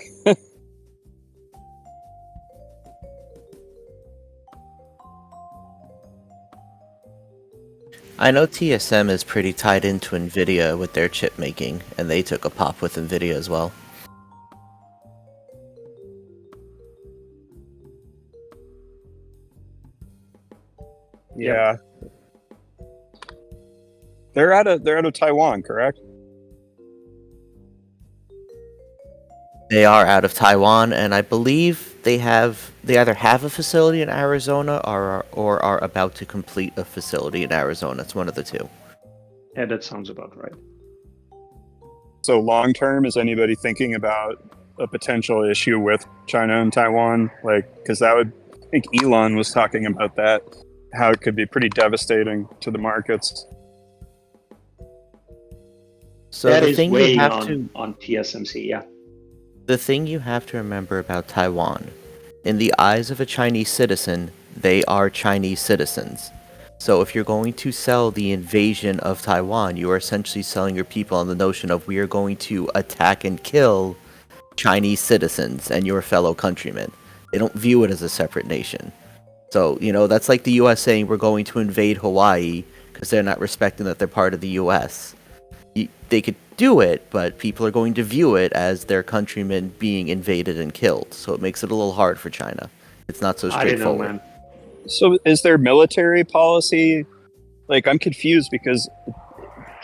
I know TSM is pretty tied into Nvidia with their chip making, and they took a pop with Nvidia as well. Yeah. They're out of Taiwan, correct? They are out of Taiwan, and I believe they either have a facility in Arizona or are about to complete a facility in Arizona. It's one of the two. Yeah, that sounds about right. So long term, is anybody thinking about a potential issue with China and Taiwan? Like, because that would, I think Elon was talking about that, how it could be pretty devastating to the markets. So that the is thing you weighing have on TSMC, yeah. The thing you have to remember about Taiwan, in the eyes of a Chinese citizen, they are Chinese citizens. So if you're going to sell the invasion of Taiwan, you are essentially selling your people on the notion of we are going to attack and kill Chinese citizens and your fellow countrymen. They don't view it as a separate nation. So, that's like the US saying we're going to invade Hawaii because they're not respecting that they're part of the US. They could do it, but people are going to view it as their countrymen being invaded and killed. So it makes it a little hard for China. It's not so straightforward. I don't know, man. So is there military policy? Like, I'm confused because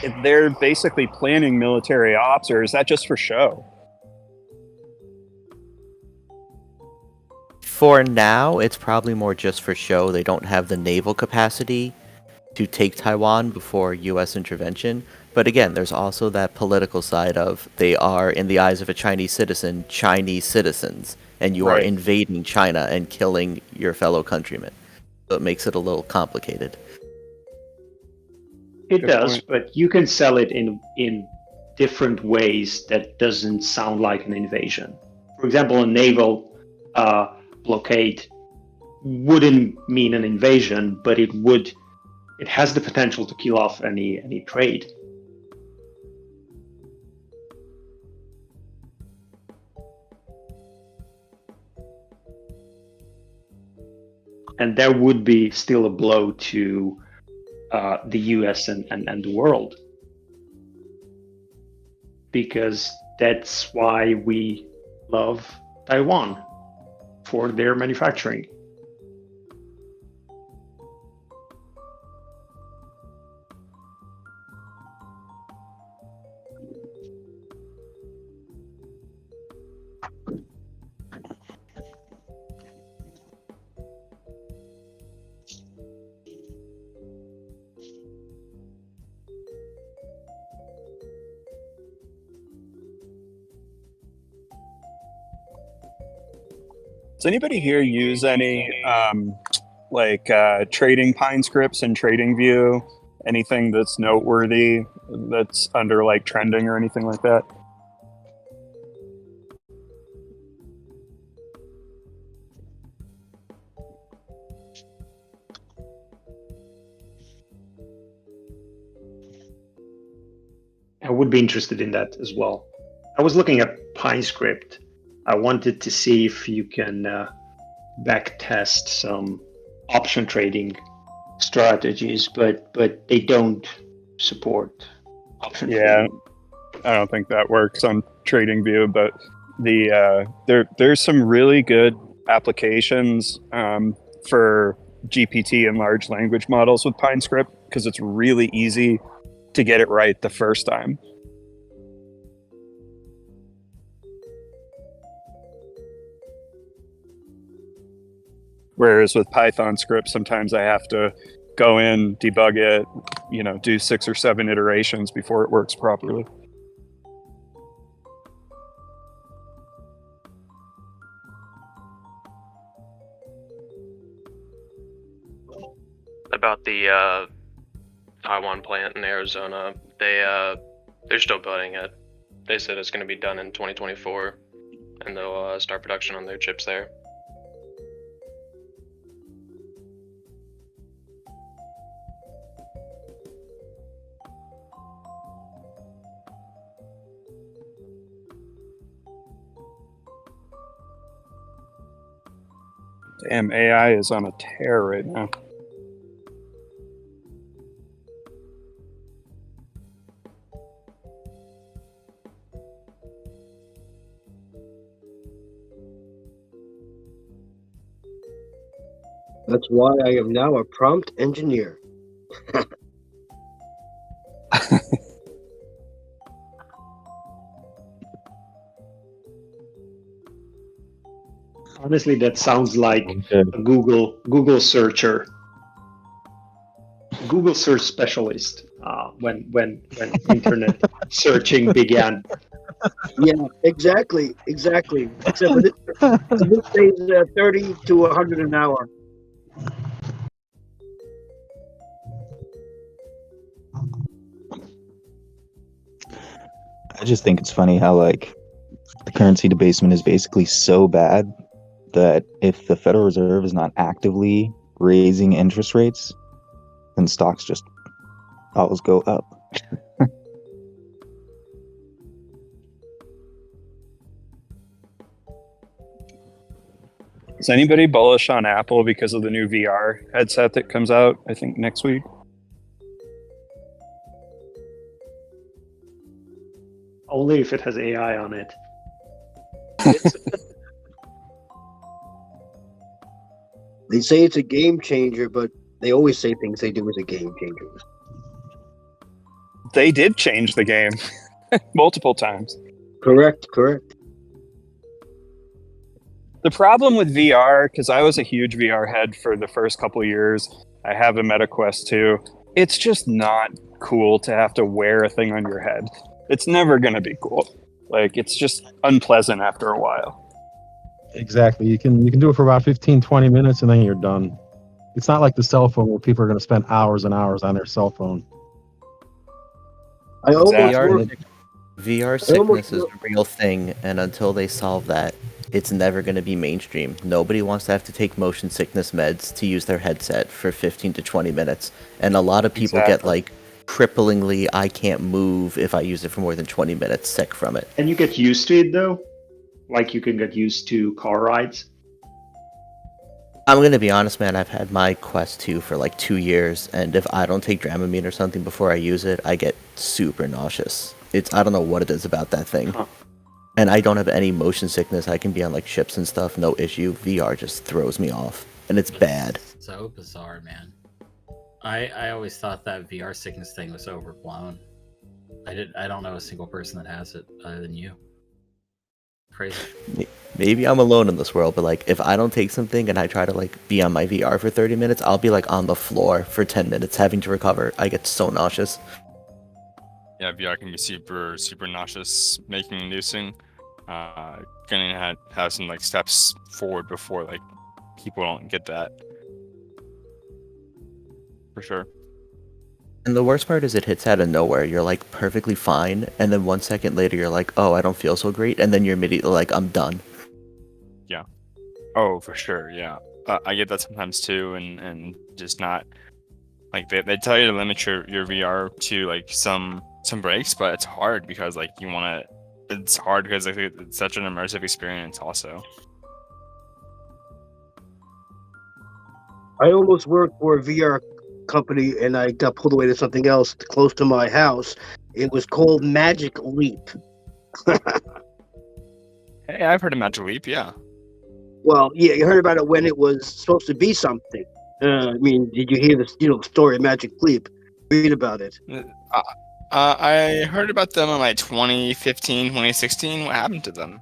if they're basically planning military ops, or is that just for show? For now, it's probably more just for show. They don't have the naval capacity to take Taiwan before U.S. intervention. But again, there's also that political side of they are, in the eyes of a Chinese citizen, Chinese citizens, and you are invading China and killing your fellow countrymen. So it makes it a little complicated. It does, but you can sell it in different ways that doesn't sound like an invasion. For example, a naval blockade wouldn't mean an invasion, but it has the potential to kill off any trade. And there would be still a blow to the US and the world. Because that's why we love Taiwan, for their manufacturing. Does anybody here use any trading pine scripts and trading view? Anything that's noteworthy that's under like trending or anything like that? I would be interested in that as well. I was looking at PineScript. I wanted to see if you can back test some option trading strategies, but they don't support option trading. I don't think that works on TradingView, but there's some really good applications for GPT and large language models with PineScript because it's really easy to get it right the first time. Whereas with Python script, sometimes I have to go in, debug it, do 6 or 7 iterations before it works properly. About the Taiwan plant in Arizona, they're still building it. They said it's going to be done in 2024, and they'll start production on their chips there. Damn, AI is on a tear right now. That's why I am now a prompt engineer. Honestly, that sounds like a Google searcher, Google search specialist. when internet searching began. Yeah, exactly. Except for this pays 30 to 100 an hour. I just think it's funny how like the currency debasement is basically so bad that if the Federal Reserve is not actively raising interest rates, then stocks just always go up. Is anybody bullish on Apple because of the new VR headset that comes out, I think, next week? Only if it has AI on it. They say it's a game changer, but they always say things they do is a game changer. They did change the game multiple times. Correct. The problem with VR, because I was a huge VR head for the first couple of years, I have a Meta Quest 2. It's just not cool to have to wear a thing on your head. It's never going to be cool. Like, it's just unpleasant after a while. Exactly. You can do it for about 15, 20 minutes and then you're done. It's not like the cell phone where people are going to spend hours and hours on their cell phone. VR sickness is a real thing, and until they solve that, it's never going to be mainstream. Nobody wants to have to take motion sickness meds to use their headset for 15 to 20 minutes. And a lot of people get like cripplingly, I can't move if I use it for more than 20 minutes, sick from it. And you get used to it though? Like you can get used to car rides? I'm going to be honest, man, I've had my Quest 2 for like 2 years, and if I don't take Dramamine or something before I use it, I get super nauseous. I don't know what it is about that thing. And I don't have any motion sickness. I can be on like ships and stuff, no issue. VR just throws me off, and it's bad. So bizarre, man. I always thought that VR sickness thing was overblown. I don't know a single person that has it other than you. Crazy. Maybe I'm alone in this world, but like if I don't take something and I try to like be on my VR for 30 minutes, I'll be like on the floor for 10 minutes having to recover. I get so nauseous. Yeah, VR can be super nauseous, making inducing. Gonna have some like steps forward before like people don't get that. For sure. And the worst part is it hits out of nowhere. You're like perfectly fine, and then 1 second later you're like, oh, I don't feel so great, and then you're immediately like, I'm done. Yeah. Oh, for sure. Yeah. I get that sometimes too, and just not like they tell you to limit your VR to like some breaks, but it's hard because like you want to. It's hard because like, it's such an immersive experience. Also. I almost worked for a VR company and I got pulled away to something else close to my house. It was called Magic Leap. Hey, I've heard of Magic Leap, yeah. Well, yeah, you heard about it when it was supposed to be something. I mean, did you hear the story of Magic Leap? Read about it. I heard about them in like 2015, 2016. What happened to them?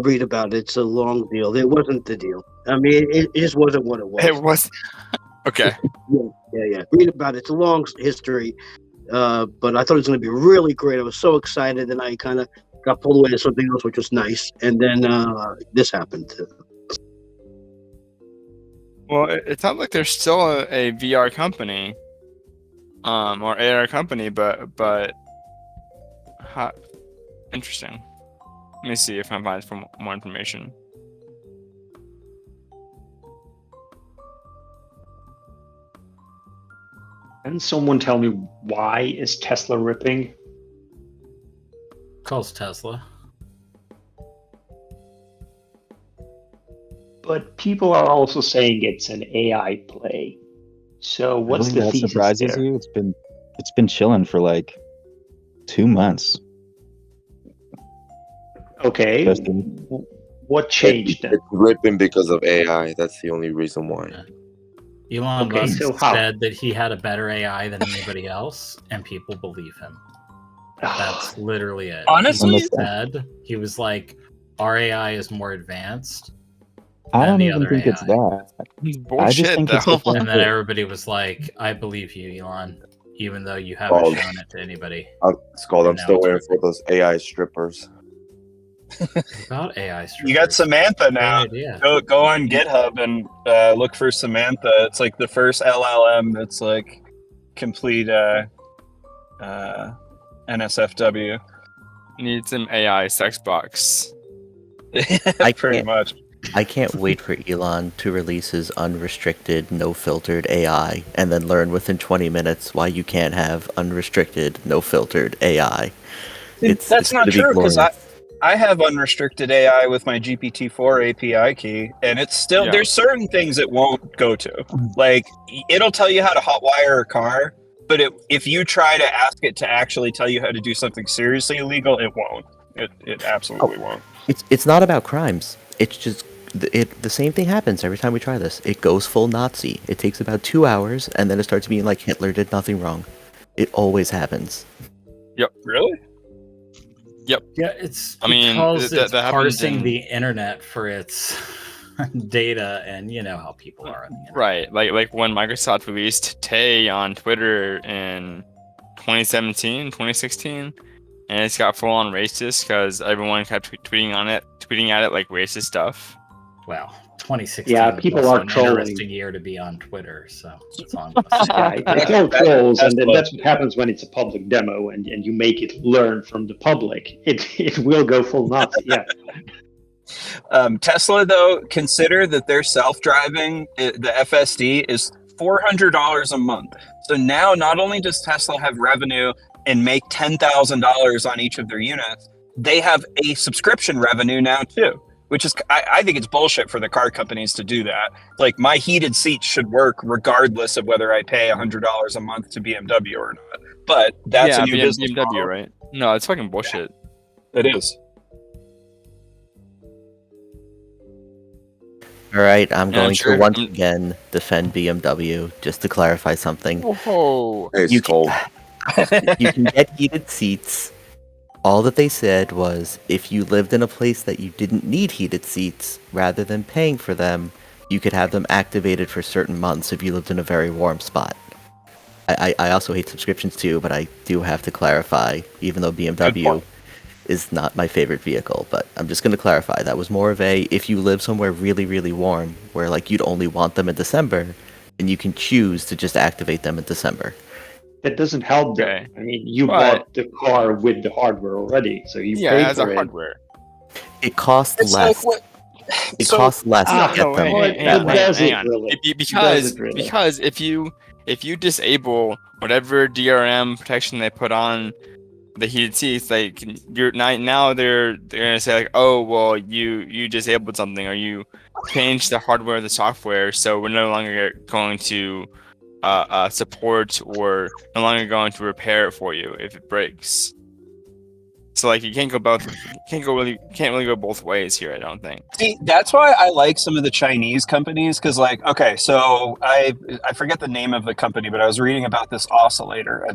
Read about it. It's a long deal. It wasn't the deal. I mean, it just wasn't what it was. It was. Okay. Yeah. Read about it. It's a long history. But I thought it was going to be really great. I was so excited, and I kind of got pulled away to something else, which was nice. And then this happened. Well, it sounds like there's still a VR company, or AR company, but interesting. Let me see if I can find some more information. Can someone tell me why is Tesla ripping? Calls Tesla. But people are also saying it's an AI play. So what's the that thesis surprises there? you? It's been chilling for like 2 months. Okay. What changed then? It's ripping because of AI. That's the only reason why. Elon Okay, Musk so how? said that he had a better AI than anybody else, and people believe him. That's literally it. Honestly? He was like, our AI is more advanced. I than don't the even other think it's AI." that. I just think it's the fact And then that everybody was like, I believe you, Elon. even though you haven't Oh, shown it to anybody. Skull, I'm Now still it's waiting for those AI strippers. About AI strippers. You got Samantha now. Great idea. Go on GitHub and look for Samantha. It's like the first LLM that's like complete NSFW. Need some AI sex box. Pretty much. I can't wait for Elon to release his unrestricted, no-filtered AI, and then learn within 20 minutes why you can't have unrestricted, no-filtered AI. That's not gonna be true because glorious. I have unrestricted AI with my GPT-4 API key, and it's still Yeah. there's certain things it won't go to. Like it'll tell you how to hotwire a car, but if you try to ask it to actually tell you how to do something seriously illegal, it won't. It absolutely won't. It's not about crimes. It's just the same thing happens every time we try this. It goes full Nazi. It takes about 2 hours, and then it starts being like Hitler did nothing wrong. It always happens. Yep. Really? Yep. Yeah, it's I mean, because that it's happens parsing in- the internet for its data, and you know how people are on the internet. Right, like when Microsoft released Tay on Twitter in 2017, 2016, and it's got full on racist because everyone kept tweeting at it like racist stuff. Wow, 2016. Yeah, was people also are an trolling. interesting year to be on Twitter. So that's all I'm gonna say. Yeah, it's all trolls, and then that's what happens when it's a public demo, and you make it learn from the public. It will go full Nazi. Yeah. Tesla, though, consider that their self-driving, the FSD, is $400 a month. So now, not only does Tesla have revenue and make $10,000 on each of their units, they have a subscription revenue now too. Which is, I think it's bullshit for the car companies to do that. Like my heated seats should work regardless of whether I pay $100 a month to BMW or not. But that's a new business BMW, model. right? No, it's fucking bullshit. It is. All right, I'm Yeah, going sure. to once again defend BMW just to clarify something. Oh, Hey, You Skull. You can get heated seats. All that they said was if you lived in a place that you didn't need heated seats, rather than paying for them, you could have them activated for certain months if you lived in a very warm spot. I also hate subscriptions too, but I do have to clarify, even though BMW is not my favorite vehicle, but I'm just going to clarify. That was more of a, if you live somewhere really, really warm, where like you'd only want them in December, and you can choose to just activate them in December. That doesn't help them. Okay. I mean, you But- bought the car with the hardware already, so you Yeah, paid it has for a it. hardware. It costs It's less. like It so- costs less No, to get no, them. hang on. really? Because Does it really? because if you disable whatever DRM protection they put on the heated seats, like you're now they're gonna say like, oh well, you disabled something or you changed the hardware or the software, so we're no longer going to support or no longer going to repair it for you if it breaks. So like you can't really go both ways here, I don't think. See, that's why I like some of the Chinese companies because, like, okay, so I forget the name of the company, but I was reading about this oscillator.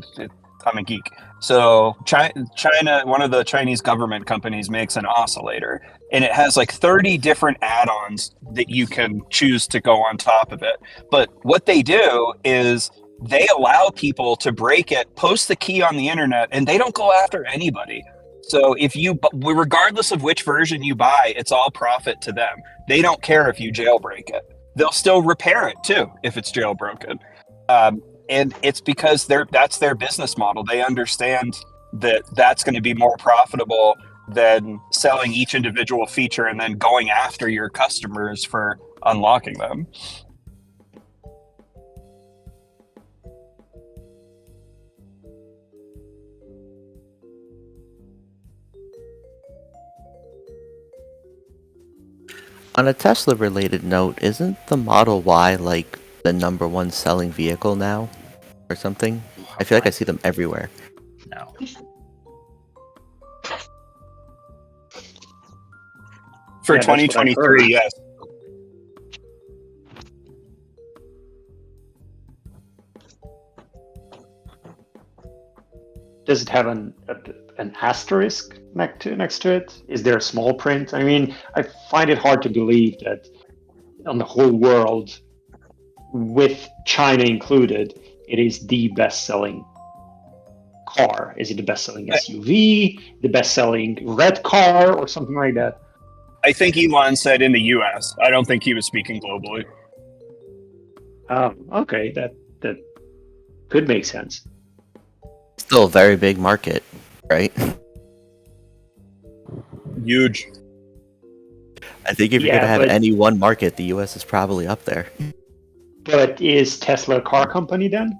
I'm a geek. So China, one of the Chinese government companies makes an oscillator, and it has like 30 different add-ons that you can choose to go on top of it. But what they do is they allow people to break it, post the key on the internet, and they don't go after anybody. So if you, regardless of which version you buy, it's all profit to them. They don't care if you jailbreak it. They'll still repair it too if it's jailbroken. And it's because that's their business model. They understand that that's going to be more profitable than selling each individual feature and then going after your customers for unlocking them. On a Tesla related note, isn't the Model Y like the number one selling vehicle now? Or something? I feel like I see them everywhere. No. For Yeah, that's what I've 2023, heard. yes. Does it have an asterisk next to it? Is there a small print? I mean, I find it hard to believe that on the whole world, with China included, it is the best-selling car? Is it the best-selling SUV, the best-selling red car, or something like that? I think Elon said in the U.S. I don't think he was speaking globally. Okay, that could make sense. Still a very big market, right? Huge. I think if you're Yeah, gonna have but- any one market, the U.S. is probably up there. But is Tesla a car company then?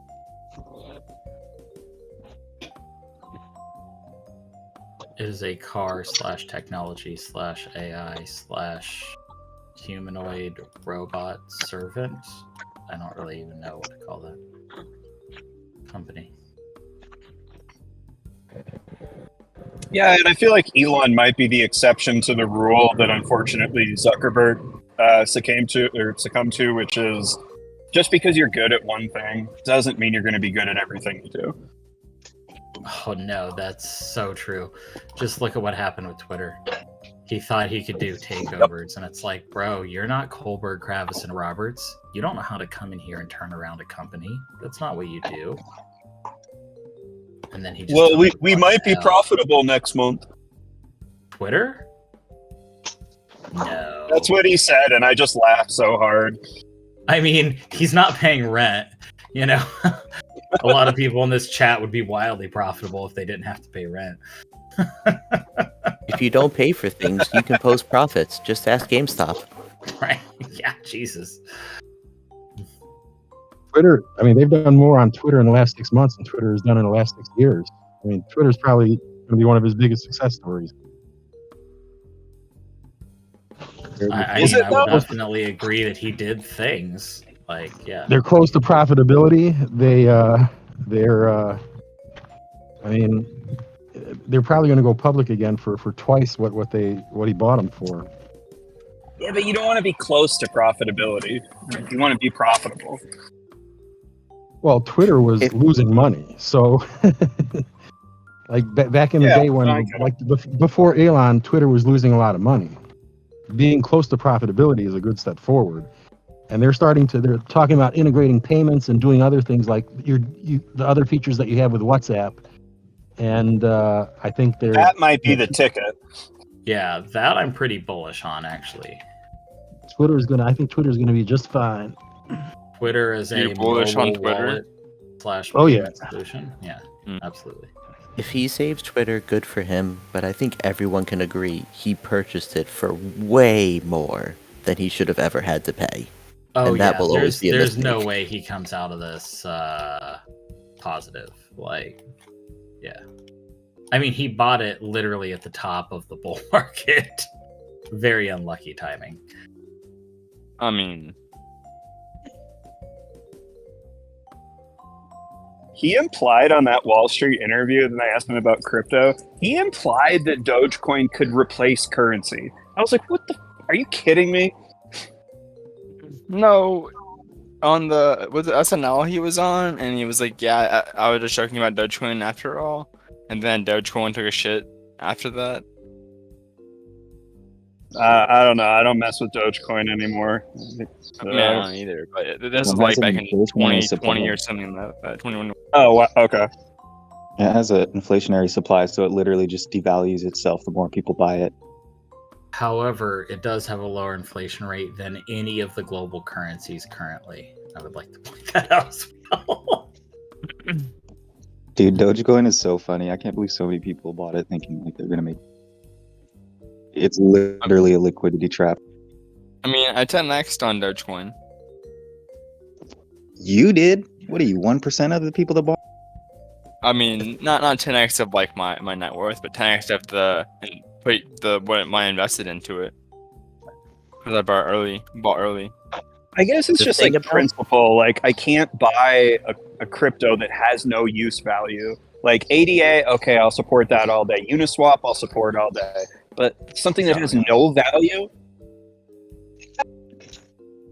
It is a car / technology / AI / humanoid robot servant. I don't really even know what to call that company. Yeah, and I feel like Elon might be the exception to the rule that unfortunately Zuckerberg succumbed to, which is just because you're good at one thing doesn't mean you're going to be good at everything you do. Oh no, that's so true. Just look at what happened with Twitter. He thought he could do takeovers, and it's like, bro, you're not Kohlberg, Kravis, and Roberts. You don't know how to come in here and turn around a company. That's not what you do. And then he just Well, we might be profitable next month. Twitter? No. That's what he said, and I just laughed so hard. I mean, he's not paying rent. You know, a lot of people in this chat would be wildly profitable if they didn't have to pay rent. If you don't pay for things, you can post profits. Just ask GameStop. Right? Yeah, Jesus. Twitter, I mean, they've done more on Twitter in the last 6 months than Twitter has done in the last 6 years. I mean, Twitter's probably going to be one of his biggest success stories. I would definitely agree that he did things. Like, yeah. They're close to profitability. I mean, they're probably going to go public again for twice what he bought them for. Yeah, but you don't want to be close to profitability. You want to be profitable. Well, Twitter was losing money, so like back in the day when, like before Elon, Twitter was losing a lot of money. Being close to profitability is a good step forward, and they're talking about integrating payments and doing other things like the other features that you have with WhatsApp, and I think that might be the ticket. Yeah, that I'm pretty bullish on, actually. I think Twitter's gonna be just fine. Twitter is a bullish on mobile Twitter? wallet / Oh, yeah. solution. Yeah, absolutely. If he saves Twitter, good for him, but I think everyone can agree he purchased it for way more than he should have ever had to pay. Oh and that yeah, will always be a there's mistake. no way he comes out of this positive. Like, yeah. I mean, he bought it literally at the top of the bull market. Very unlucky timing. I mean, He implied on that Wall Street interview, and I asked him about crypto, he implied that Dogecoin could replace currency. I was like, what the? Are you kidding me? no. On the SNL he was on, and he was like, "Yeah, I was just joking about Dogecoin after all." And then Dogecoin took a shit after that. I don't know. I don't mess with Dogecoin anymore. I mean, I don't either, but this is like back in 2020 or something like that. 21. Oh, okay. It has an inflationary supply, so it literally just devalues itself the more people buy it. However, it does have a lower inflation rate than any of the global currencies currently. I would like to point that out as well. Dude, Dogecoin is so funny. I can't believe so many people bought it thinking like they're gonna make. It's literally a liquidity trap. I mean, I 10x'd on Dogecoin. You did? What are you, 1% of the people that bought? I mean, not 10x of like my net worth, but 10x of what I invested into it. Because I bought early. I guess it's just like a principle. Like, I can't buy a crypto that has no use value. Like ADA, okay, I'll support that all day. Uniswap, I'll support all day. But something that has no value?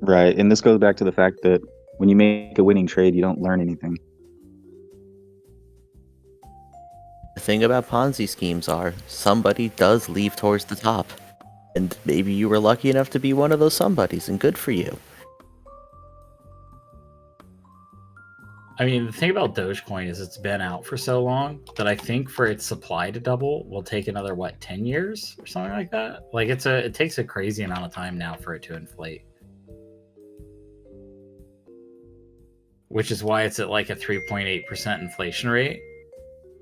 Right, and this goes back to the fact that when you make a winning trade, you don't learn anything. The thing about Ponzi schemes are, somebody does leave towards the top. And maybe you were lucky enough to be one of those somebodies, and good for you. I mean, the thing about Dogecoin is it's been out for so long that I think for its supply to double will take another 10 years or something like that. Like it takes a crazy amount of time now for it to inflate. Which is why it's at like a 3.8% inflation rate.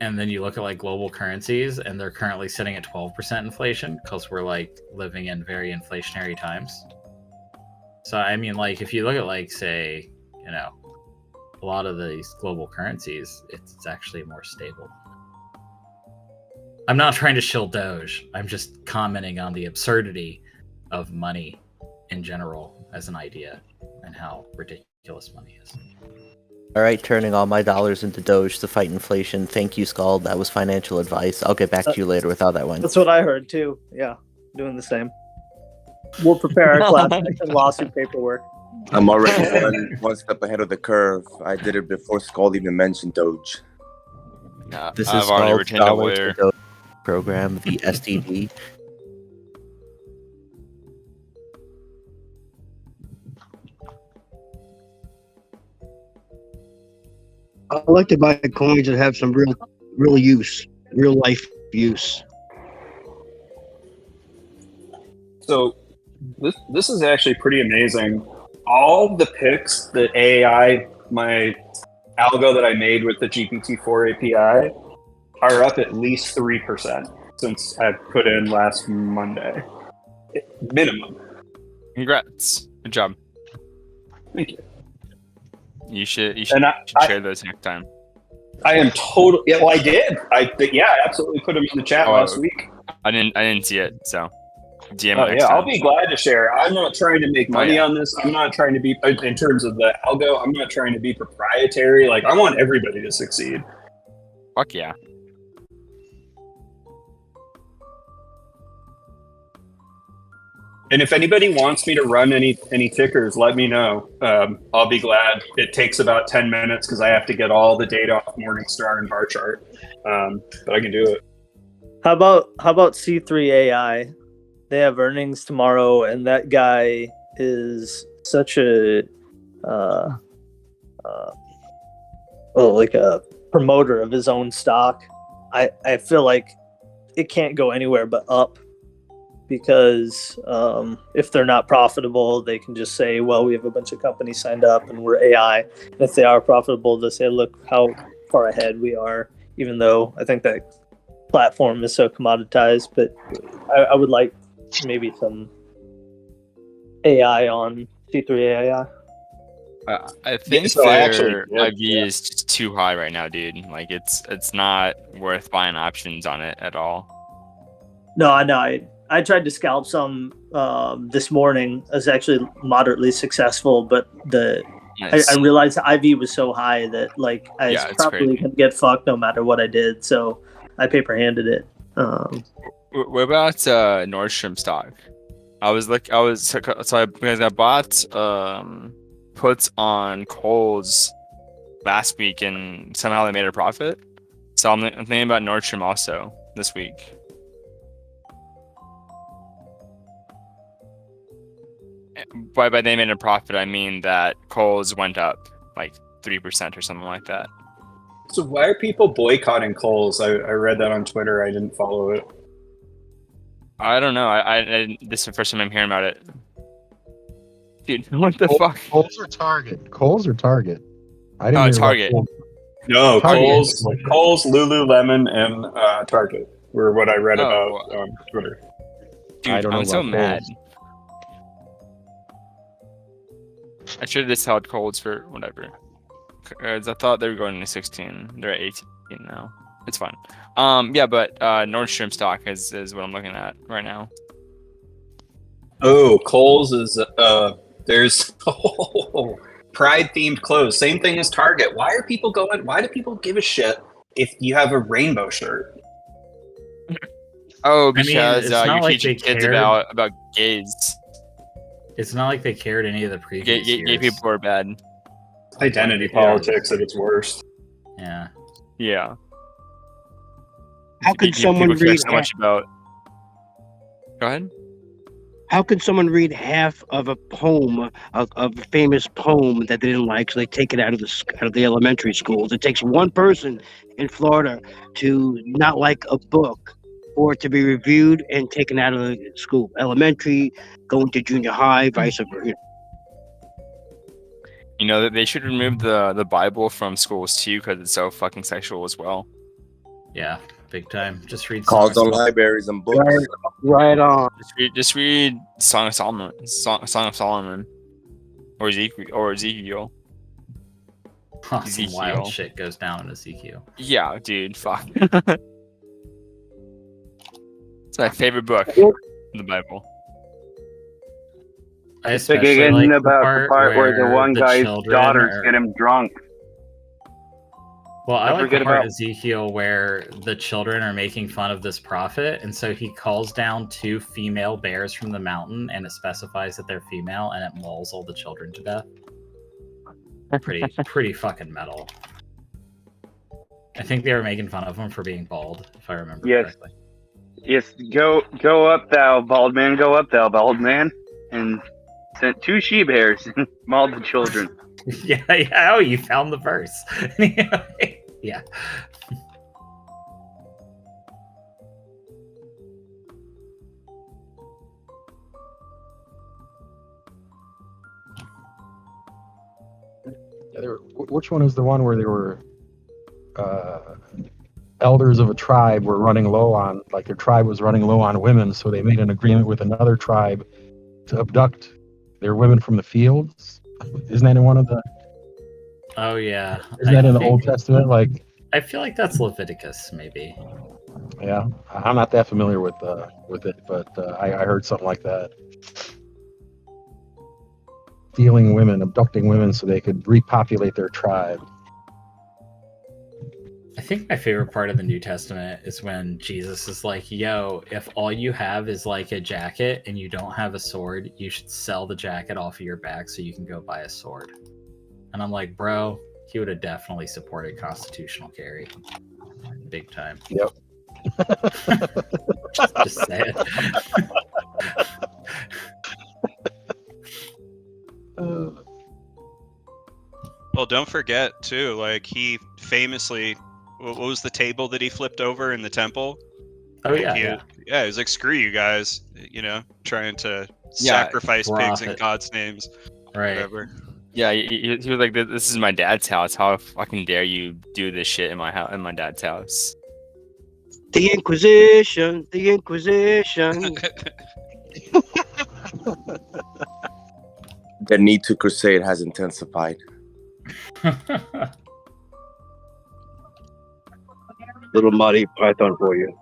And then you look at like global currencies and they're currently sitting at 12% inflation because we're like living in very inflationary times. So I mean, like if you look at like say, you know, a lot of these global currencies, it's actually more stable. I'm not trying to shill Doge. I'm just commenting on the absurdity of money in general as an idea and how ridiculous money is. All right, turning all my dollars into Doge to fight inflation. Thank you, Scald. That was financial advice. I'll get back to you later with how that went. That's what I heard too. Yeah, doing the same. We'll prepare our class action lawsuit paperwork. I'm already one step ahead of the curve. I did it before Skull even mentioned Doge. This I've is already Scald's retained a Dollars lawyer. to Doge program, the STD. I like to buy coins that have some real use, real life use. So this is actually pretty amazing. All the picks that my algo that I made with the GPT-4 API, are up at least 3% since I put in last Monday. Minimum. Congrats. Good job. Thank you. You should And share those next time. I am totally. Yeah, well, I did. I absolutely put them in the chat last week. I didn't see it, so DM Oh it next yeah, time. I'll be glad to share. I'm not trying to make money yeah. on this. I'm not trying to be in terms of the algo. I'm not trying to be proprietary. Like I want everybody to succeed. Fuck yeah. And if anybody wants me to run any tickers, let me know. I'll be glad. It takes about 10 minutes because I have to get all the data off Morningstar and Barchart. But I can do it. How about C3 AI? They have earnings tomorrow, and that guy is such a like a promoter of his own stock. I feel like it can't go anywhere but up, because if they're not profitable, they can just say, well, we have a bunch of companies signed up and we're AI. And if they are profitable, they say, look how far ahead we are, even though I think that platform is so commoditized. But I would like maybe some AI on C3 AI. I think So their yeah. IV is just too high right now, dude. Like it's not worth buying options on it at all. No, I know. I tried to scalp some this morning. I was actually moderately successful, but Nice. I realized the IV was so high that like I Yeah, was it's probably crazy. gonna get fucked no matter what I did. So I paper handed it. What about Nordstrom stock? Because I bought puts on Kohl's last week and somehow they made a profit. So I'm thinking about Nordstrom also this week. By they made a profit, I mean that Kohl's went up like 3% or something like that. So why are people boycotting Kohl's? I read that on Twitter. I didn't follow it. I don't know. This is the first time I'm hearing about it. Dude, what the fuck? Kohl's or Target? Kohl's or Target? I didn't Oh, hear about Target. Kohl's. No, Target. Kohl's, Lululemon, and Target were what I read Oh. about on Twitter. Dude, I don't know I'm so about mad. Kohl's. I should have just held Kohl's for whatever. 'Cause I thought they were going to 16. They're at 18 now. It's fine. Yeah, but Nordstrom stock is what I'm looking at right now. Oh, Kohl's is there's pride themed clothes. Same thing as Target. Why do people give a shit if you have a rainbow shirt? Oh, I mean, because it's not you're like teaching they kids cared. about gays. It's not like they cared any of the previous Gay years. people are bad. Identity Yeah. politics at its worst. Yeah. Yeah. How could People someone care read so much about? Go ahead. How could someone read half of a poem, of a famous poem that they didn't like, so they take it out of the elementary schools? It takes one person in Florida to not like a book for it to be reviewed and taken out of the school, elementary, going to junior high, vice versa. You know that they should remove the Bible from schools too because it's so fucking sexual as well. Yeah, big time. Just read Calls Song on of Solomon. libraries and books. Right on. Just read Song of Solomon, Song of Solomon, or Ezekiel. Huh, some wild shit goes down in Ezekiel. Yeah, dude, fuck. It's my favorite book, the Bible. I It's especially like about the part where the one guy's daughters get him drunk. Well, I Don't like the forget part about- of Ezekiel where the children are making fun of this prophet, and so he calls down 2 female bears from the mountain, and it specifies that they're female, and it mauls all the children to death. Pretty fucking metal. I think they were making fun of him for being bald, if I remember correctly. Yes, go up thou bald man, go up thou bald man, and sent 2 she-bears and mauled the children. yeah, oh, you found the verse. Yeah. Yeah, which one is the one where they were elders of a tribe were running low on, like their tribe was running low on women, so they made an agreement with another tribe to abduct their women from the fields? Isn't that in one of the... Oh, yeah. Isn't that in the Old Testament? Like, I feel like that's Leviticus, maybe. yeah, I'm not that familiar with it, but I heard something like that. Stealing women, abducting women so they could repopulate their tribe. I think my favorite part of the New Testament is when Jesus is like, yo, if all you have is like a jacket and you don't have a sword, you should sell the jacket off of your back so you can go buy a sword. And I'm like, bro, he would have definitely supported constitutional carry. Big time. Yep. Just say it. Well, don't forget too, like he famously, what was the table that he flipped over in the temple? Oh Like, yeah, he yeah. was like, screw you guys, you know, trying to Yeah, sacrifice pigs in profit. God's names, right? Whatever. Yeah, he was like, "This is my dad's house. How fucking dare you do this shit in my house, in my dad's house?" The Inquisition, the Inquisition. The need to crusade has intensified. Little Monty Python for you.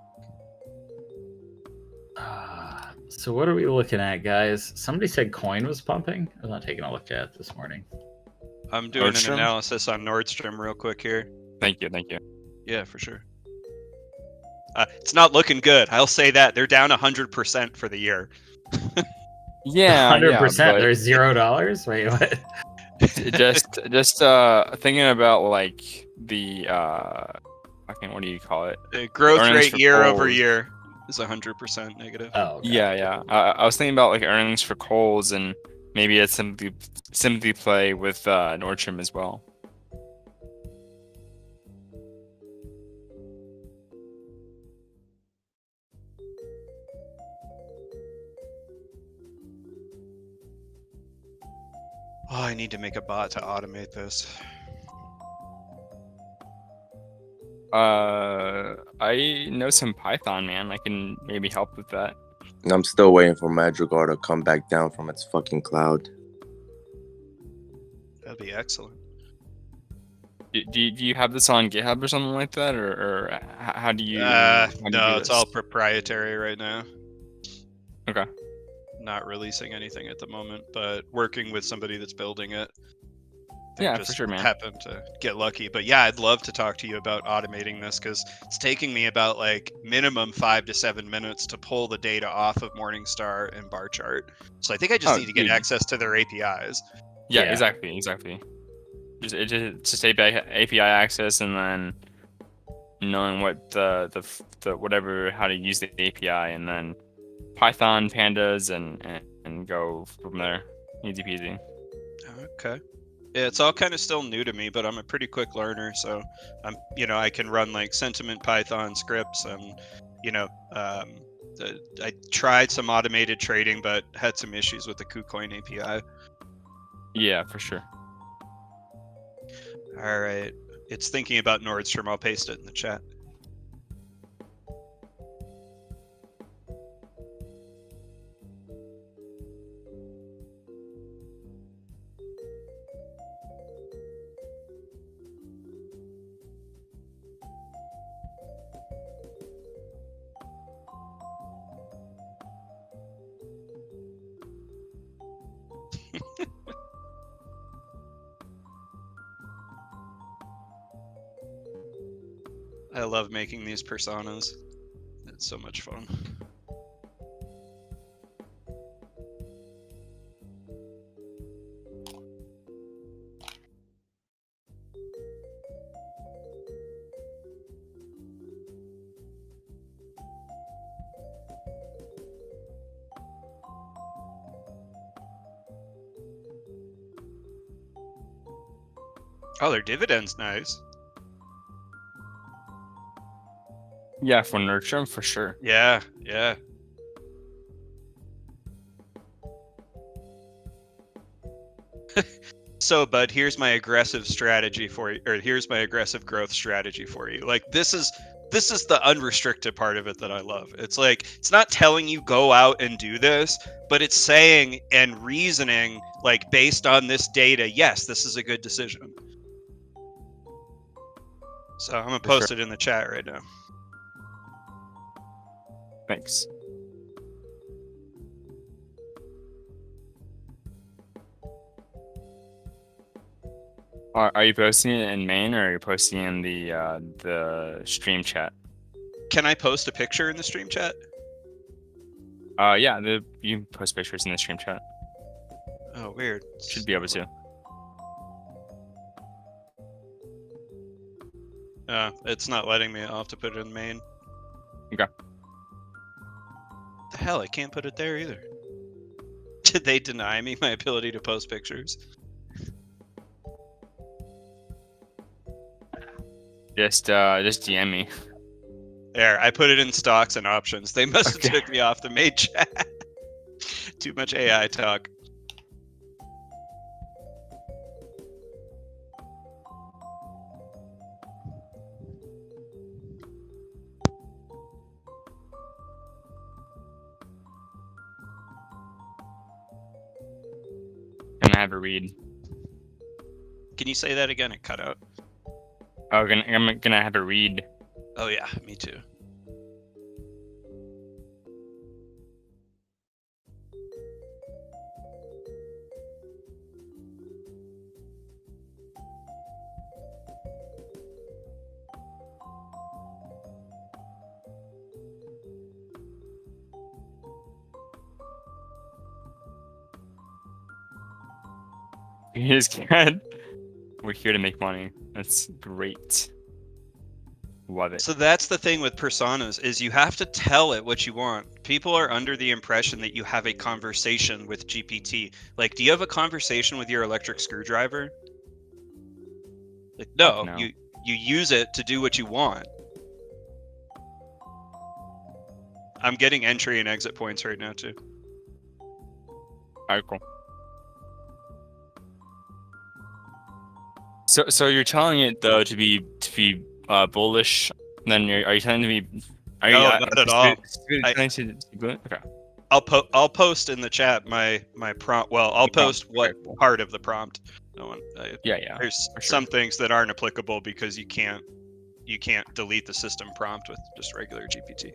So what are we looking at, guys? Somebody said coin was pumping. I'm not taking a look at it this morning. I'm doing Nordstrom? an analysis on Nordstrom real quick here. Thank you. Yeah, for sure. It's not looking good. I'll say that they're down 100% for the year. Yeah, 100%. but There's $0. Wait, what? just thinking about like the fucking, what do you call it? The growth Earnings rate for year over Kohl's. year is 100% negative. Oh, Yeah. I was thinking about like earnings for Kohl's and maybe it's simply play with Nordstrom as well. Oh, I need to make a bot to automate this. I know some Python, man. I can maybe help with that. And I'm still waiting for Madrigal to come back down from its fucking cloud. That'd be excellent. Do you have this on GitHub or something like that, or how do you? No, it's all proprietary right now. Okay. Not releasing anything at the moment, but working with somebody that's building it. I Yeah, just for sure, man. happened to get lucky, but yeah, I'd love to talk to you about automating this because it's taking me about like minimum 5 to 7 minutes to pull the data off of Morningstar and bar chart. So I think I just need to get dude. access to their APIs. Yeah, exactly. Just API access, and then knowing what the whatever, how to use the API, and then Python, pandas, and go from there. Easy peasy. Okay. Yeah, it's all kind of still new to me, but I'm a pretty quick learner, so I can run like sentiment Python scripts, and I tried some automated trading, but had some issues with the KuCoin API. Yeah, for sure. All right, it's thinking about Nordstrom. I'll paste it in the chat. I love making these personas. It's so much fun. Oh, their dividend's nice. Yeah, for Nordstrom, for sure. Yeah, yeah. So, bud, here's my aggressive strategy for you, or here's my aggressive growth strategy for you. Like, this is the unrestricted part of it that I love. It's like, it's not telling you go out and do this, but it's saying and reasoning, like, based on this data, yes, this is a good decision. So I'm gonna post it in the chat right now. Thanks. Are you posting it in main, or are you posting in the stream chat? Can I post a picture in the stream chat? Yeah, you can post pictures in the stream chat. Oh, weird. Should be able to. It's not letting me. I'll have to put it in main. Okay. The hell, I can't put it there either. Did they deny me my ability to post pictures? Just DM me. There, I put it in stocks and options. They must have took me off the main chat. Too much AI talk. Can I have a read? Can you say that again? It cut out. Oh, I'm gonna have a read. Oh yeah, me too. He's good. We're here to make money. That's great. Love it. So that's the thing with personas, is you have to tell it what you want. People are under the impression that you have a conversation with GPT. Like, do you have a conversation with your electric screwdriver? Like, no. You use it to do what you want. I'm getting entry and exit points right now too. Alright, cool. So you're telling it though to be bullish. Then are you telling it to be? No, not at all. Okay. I'll post in the chat my prompt. Well, I'll post what part of the prompt. No one. Yeah. There's some things that aren't applicable because you can't delete the system prompt with just regular GPT.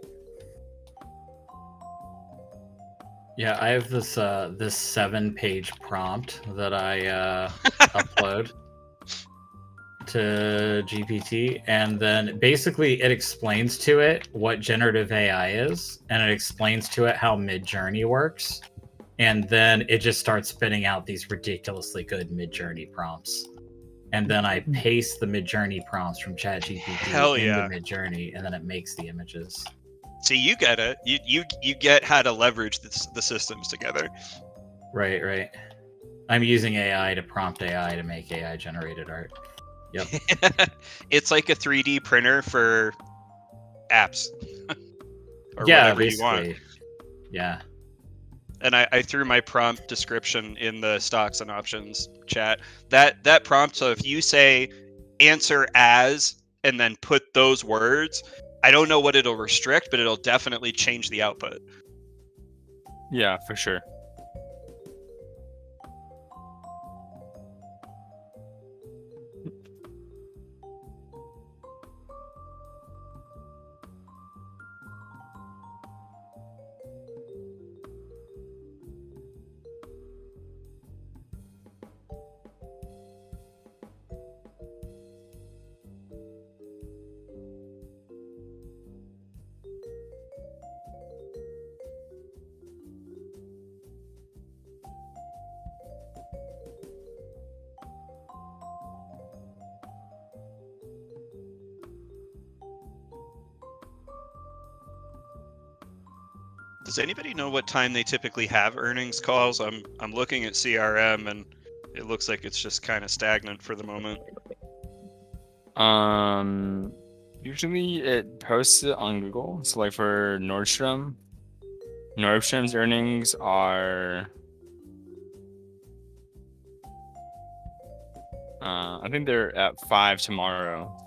Yeah, I have this 7-page prompt that I upload to GPT, and then basically it explains to it what generative AI is, and it explains to it how Midjourney works, and then it just starts spitting out these ridiculously good Midjourney prompts. And then I paste the Midjourney prompts from ChatGPT into Midjourney, and then it makes the images. See, you get it. You get how to leverage the systems together. Right. I'm using AI to prompt AI to make AI generated art. Yep. It's like a 3D printer for apps. Or Yeah, whatever you want. basically. Yeah. And I threw my prompt description in the stocks and options chat. That prompt, so if you say answer as and then put those words, I don't know what it'll restrict, but it'll definitely change the output. Yeah, for sure. Does anybody know what time they typically have earnings calls? I'm looking at CRM and it looks like it's just kind of stagnant for the moment. Usually it posts it on Google. So like for Nordstrom's earnings are I think they're at 5 tomorrow.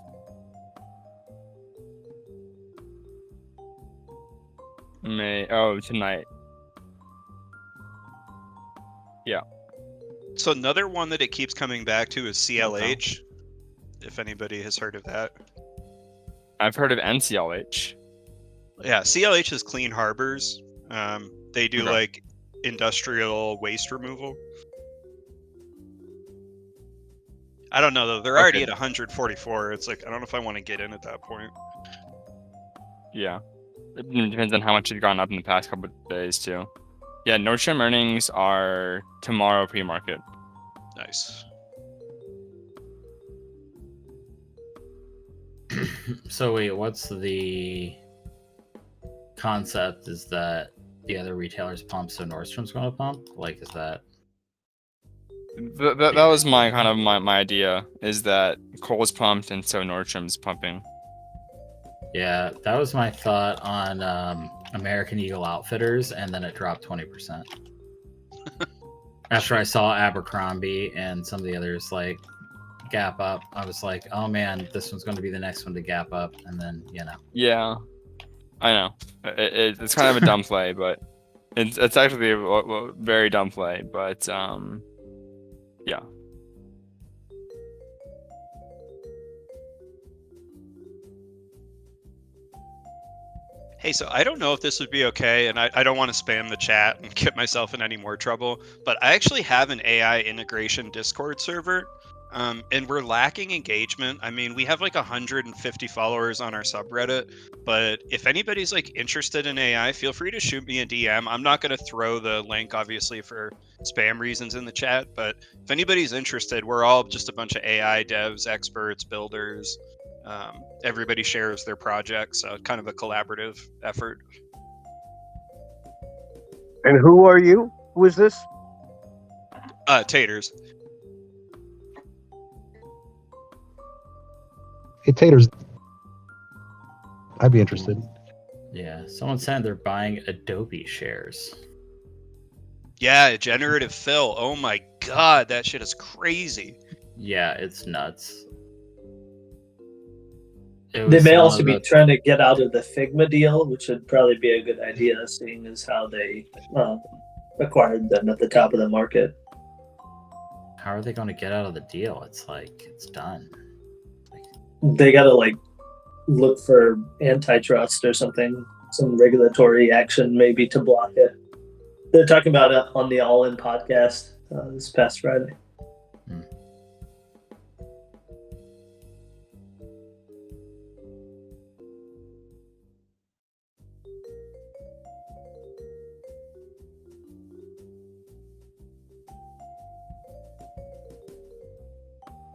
Tonight. Yeah. So another one that it keeps coming back to is CLH. If anybody has heard of that. I've heard of NCLH. Yeah, CLH is Clean Harbors. They do like industrial waste removal. I don't know though. They're already at 144. It's like I don't know if I want to get in at that point. Yeah. It depends on how much it's gone up in the past couple of days too. Yeah, Nordstrom earnings are tomorrow pre-market. Nice. So wait, what's the concept? Is that the other retailers pump, so Nordstrom's going to pump? Like, is that? That was my kind of my idea, is that Kohl's pumped and so Nordstrom's pumping. Yeah, that was my thought on American Eagle Outfitters, and then it dropped 20%. After I saw Abercrombie and some of the others like gap up, I was like, oh man, this one's going to be the next one to gap up, and then, you know. Yeah, I know. It's kind of a dumb play, but it's actually a very dumb play, but yeah. Hey, so I don't know if this would be okay, and I don't want to spam the chat and get myself in any more trouble, but I actually have an AI integration Discord server, and we're lacking engagement. I mean, we have like 150 followers on our subreddit, but if anybody's like interested in AI, feel free to shoot me a DM. I'm not going to throw the link, obviously, for spam reasons in the chat, but if anybody's interested, we're all just a bunch of AI devs, experts, builders. Everybody shares their projects, so kind of a collaborative effort. And who are you? Who is this? Taters. Hey, Taters. I'd be interested. Yeah, someone said they're buying Adobe shares. Yeah, generative fill. Oh my god, that shit is crazy. Yeah, it's nuts. They may also be trying to get out of the Figma deal, which would probably be a good idea, seeing as how they acquired them at the top of the market. How are they going to get out of the deal? It's like, it's done. They got to like look for antitrust or something, some regulatory action maybe to block it. They're talking about it on the All In podcast this past Friday.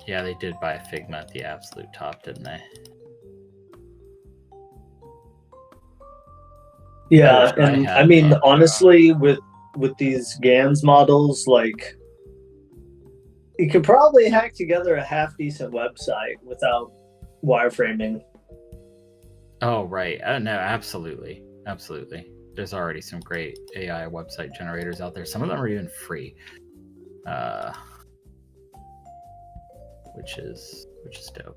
Yeah, they did buy Figma at the absolute top, didn't they? Yeah, I and had I mean, that. honestly, with these GANs models, like you could probably hack together a half decent website without wireframing. Oh right. No, absolutely, absolutely. There's already some great AI website generators out there. Some of them are even free, which is dope.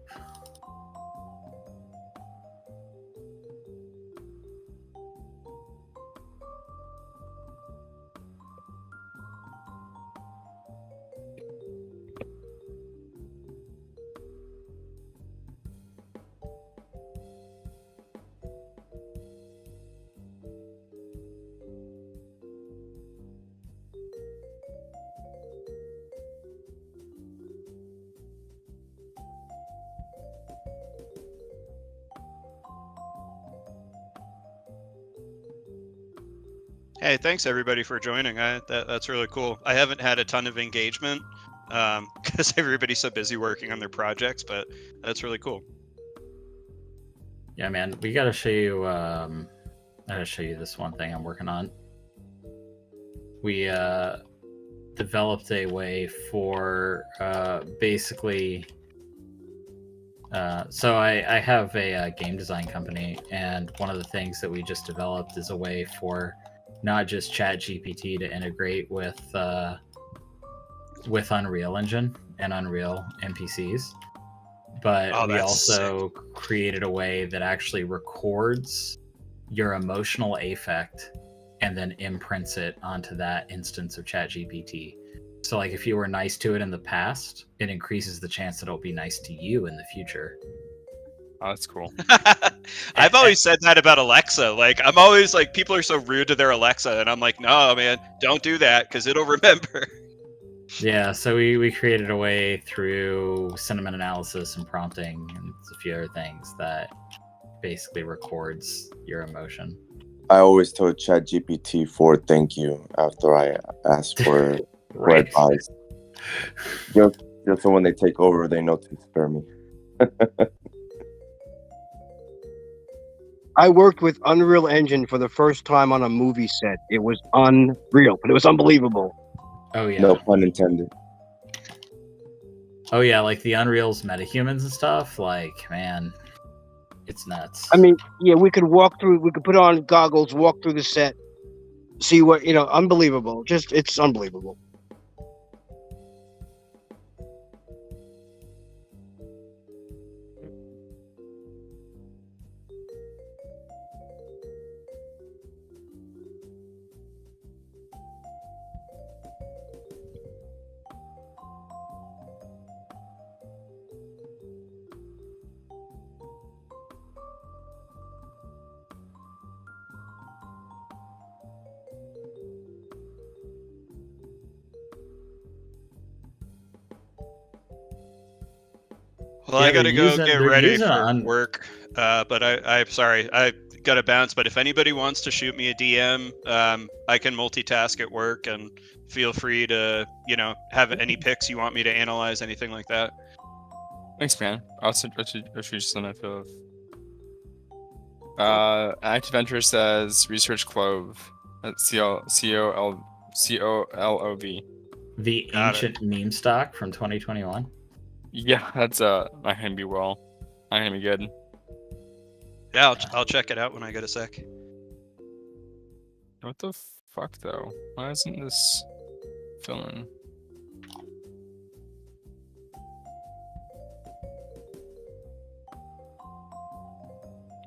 Hey, thanks everybody for joining. That's really cool. I haven't had a ton of engagement because everybody's so busy working on their projects, but that's really cool. Yeah, man, we gotta show you. I gotta show you this one thing I'm working on. We developed a way for basically. So I have a game design company, and one of the things that we just developed is a way for not just ChatGPT to integrate with Unreal Engine and Unreal NPCs, but we also created a way that actually records your emotional affect and then imprints it onto that instance of ChatGPT. So, like, if you were nice to it in the past, it increases the chance that it'll be nice to you in the future. Oh, that's cool. I've always said that about Alexa. Like, I'm always like, people are so rude to their Alexa, and I'm like, no, man, don't do that because it'll remember. Yeah, so we created a way through sentiment analysis and prompting and a few other things that basically records your emotion. I always told ChatGPT for thank you after I asked for Right. advice. Just so when they take over, they know to spare me. I worked with Unreal Engine for the first time on a movie set. It was unreal, but it was unbelievable. Oh yeah. No pun intended. Oh yeah, like the Unreal's metahumans and stuff. Like, man, it's nuts. I mean, yeah, we could put on goggles, walk through the set, see what, unbelievable. It's unbelievable. Well, Yeah, I gotta go get ready using for work, but I'm sorry, I gotta bounce. But if anybody wants to shoot me a DM, I can multitask at work, and feel free to, have any picks you want me to analyze, anything like that. Thanks, man. I'll shoot you some info. Active Venture says research Clove. That's COLOV. The ancient meme stock from 2021. Yeah, that's not gonna be well. Not gonna be good. Yeah, I'll check it out when I get a sec. What the fuck though? Why isn't this filling?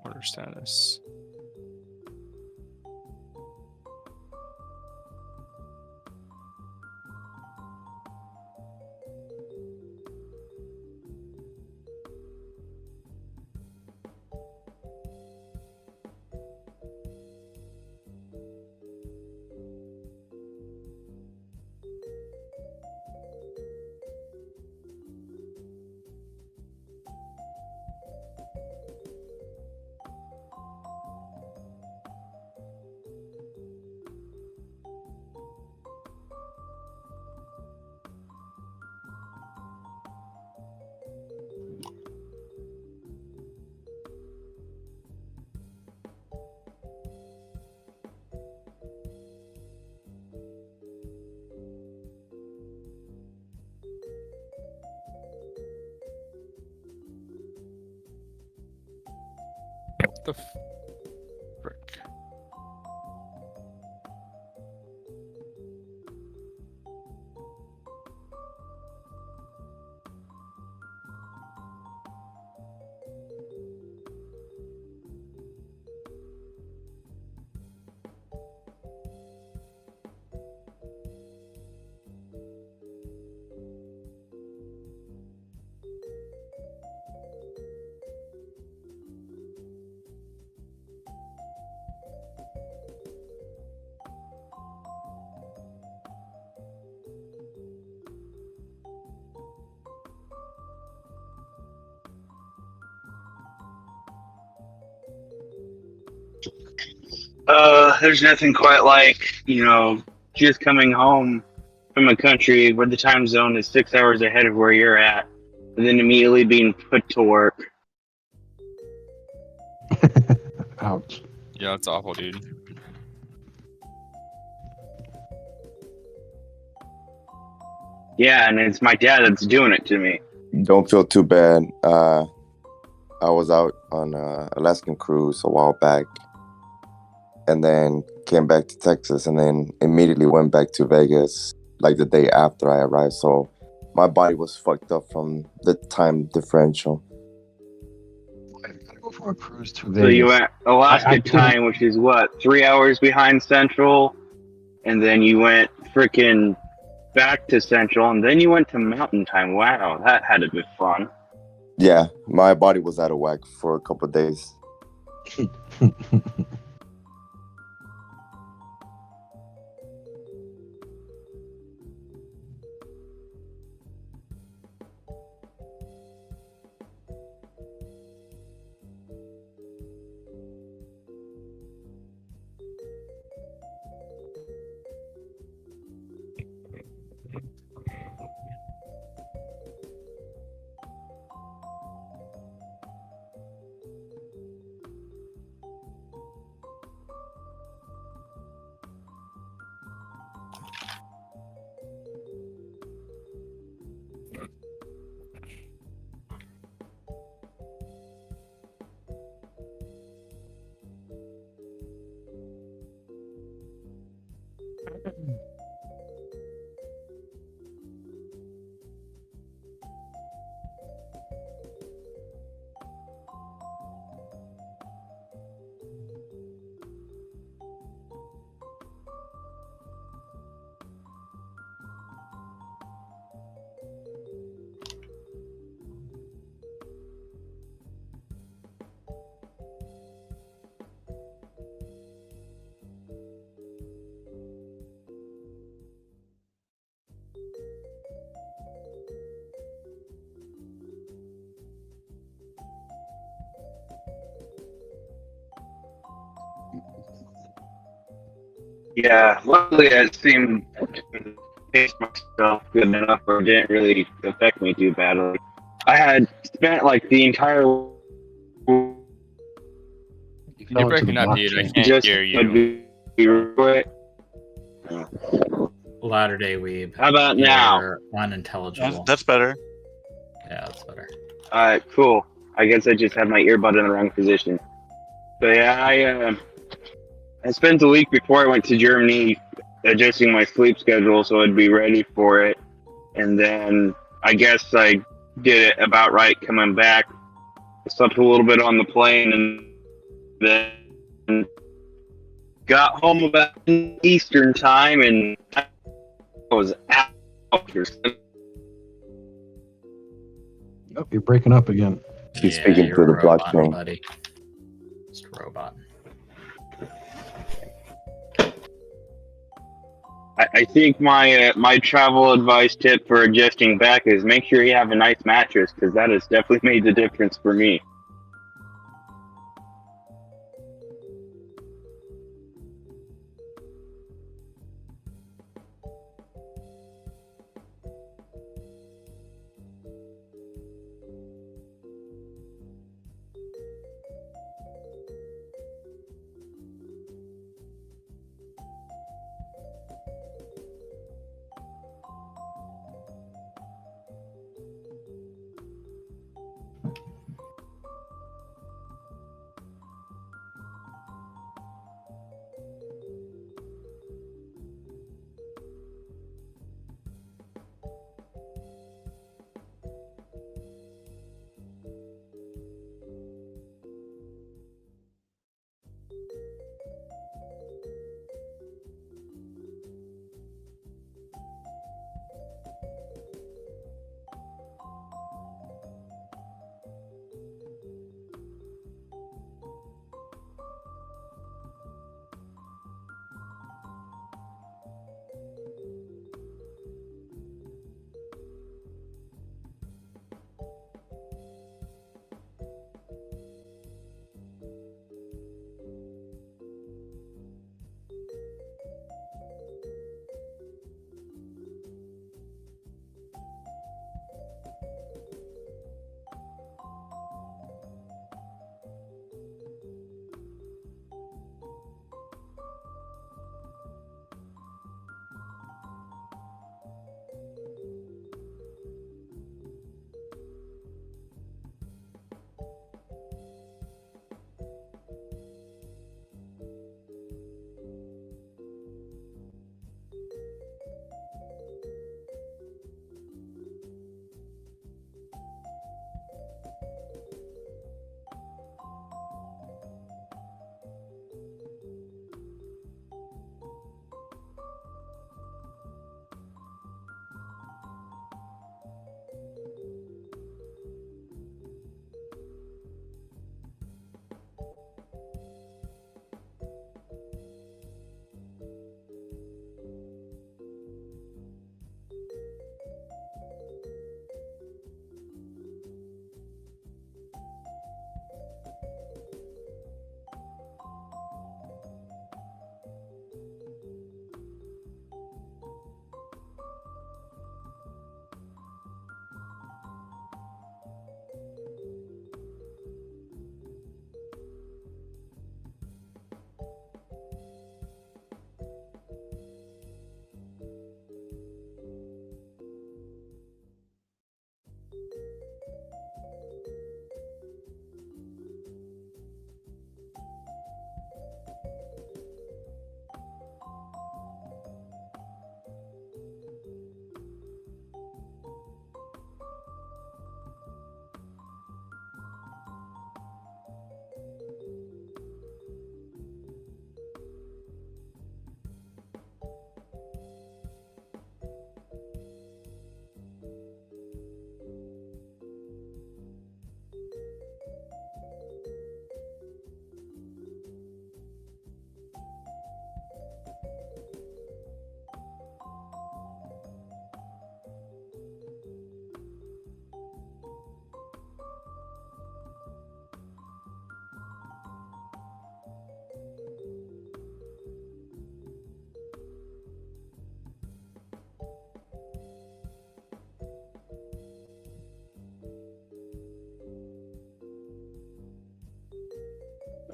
Order status. the frick? There's nothing quite like, just coming home from a country where the time zone is 6 hours ahead of where you're at, and then immediately being put to work. Ouch. Yeah, it's awful, dude. Yeah, and it's my dad that's doing it to me. Don't feel too bad. I was out on a Alaskan cruise a while back, and then came back to Texas, and then immediately went back to Vegas like the day after I arrived. So my body was fucked up from the time differential. Go for a cruise to So you Vegas. went Alaska I time, which is what, 3 hours behind Central, and then you went freaking back to Central, and then you went to Mountain Time. Wow, that had to be fun. Yeah, my body was out of whack for a couple of days. Yeah, luckily it seemed to pace myself good enough where it didn't really affect me too badly. I had spent like the entire You're breaking up, dude. I can't just hear you. Latter Day Weeb. How about now? You're unintelligible. That's better. Yeah, that's better. Alright, cool. I guess I just had my earbud in the wrong position. But yeah, I spent the week before I went to Germany adjusting my sleep schedule so I'd be ready for it. And then I guess I did it about right coming back. I slept a little bit on the plane and then got home about Eastern time and I was out. Oh, you're breaking up again. He's speaking through the blockchain. Buddy. Just a robot. I think my travel advice tip for adjusting back is make sure you have a nice mattress because that has definitely made the difference for me.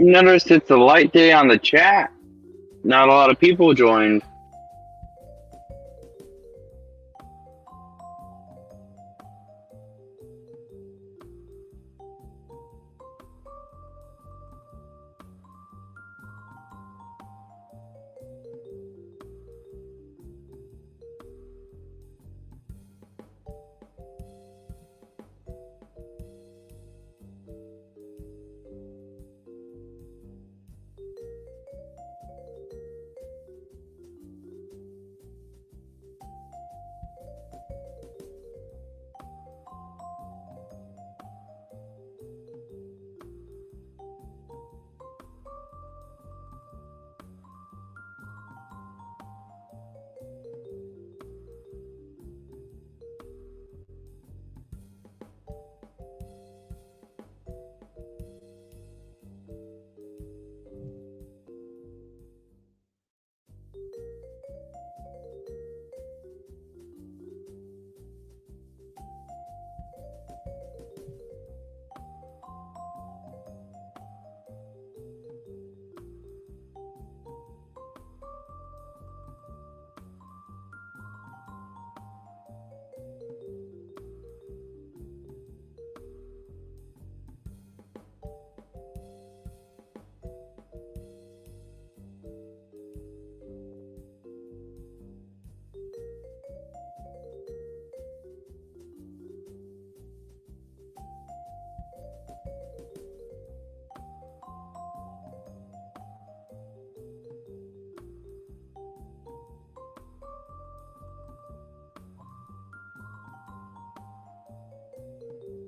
Noticed it's a light day on the chat. Not a lot of people joined.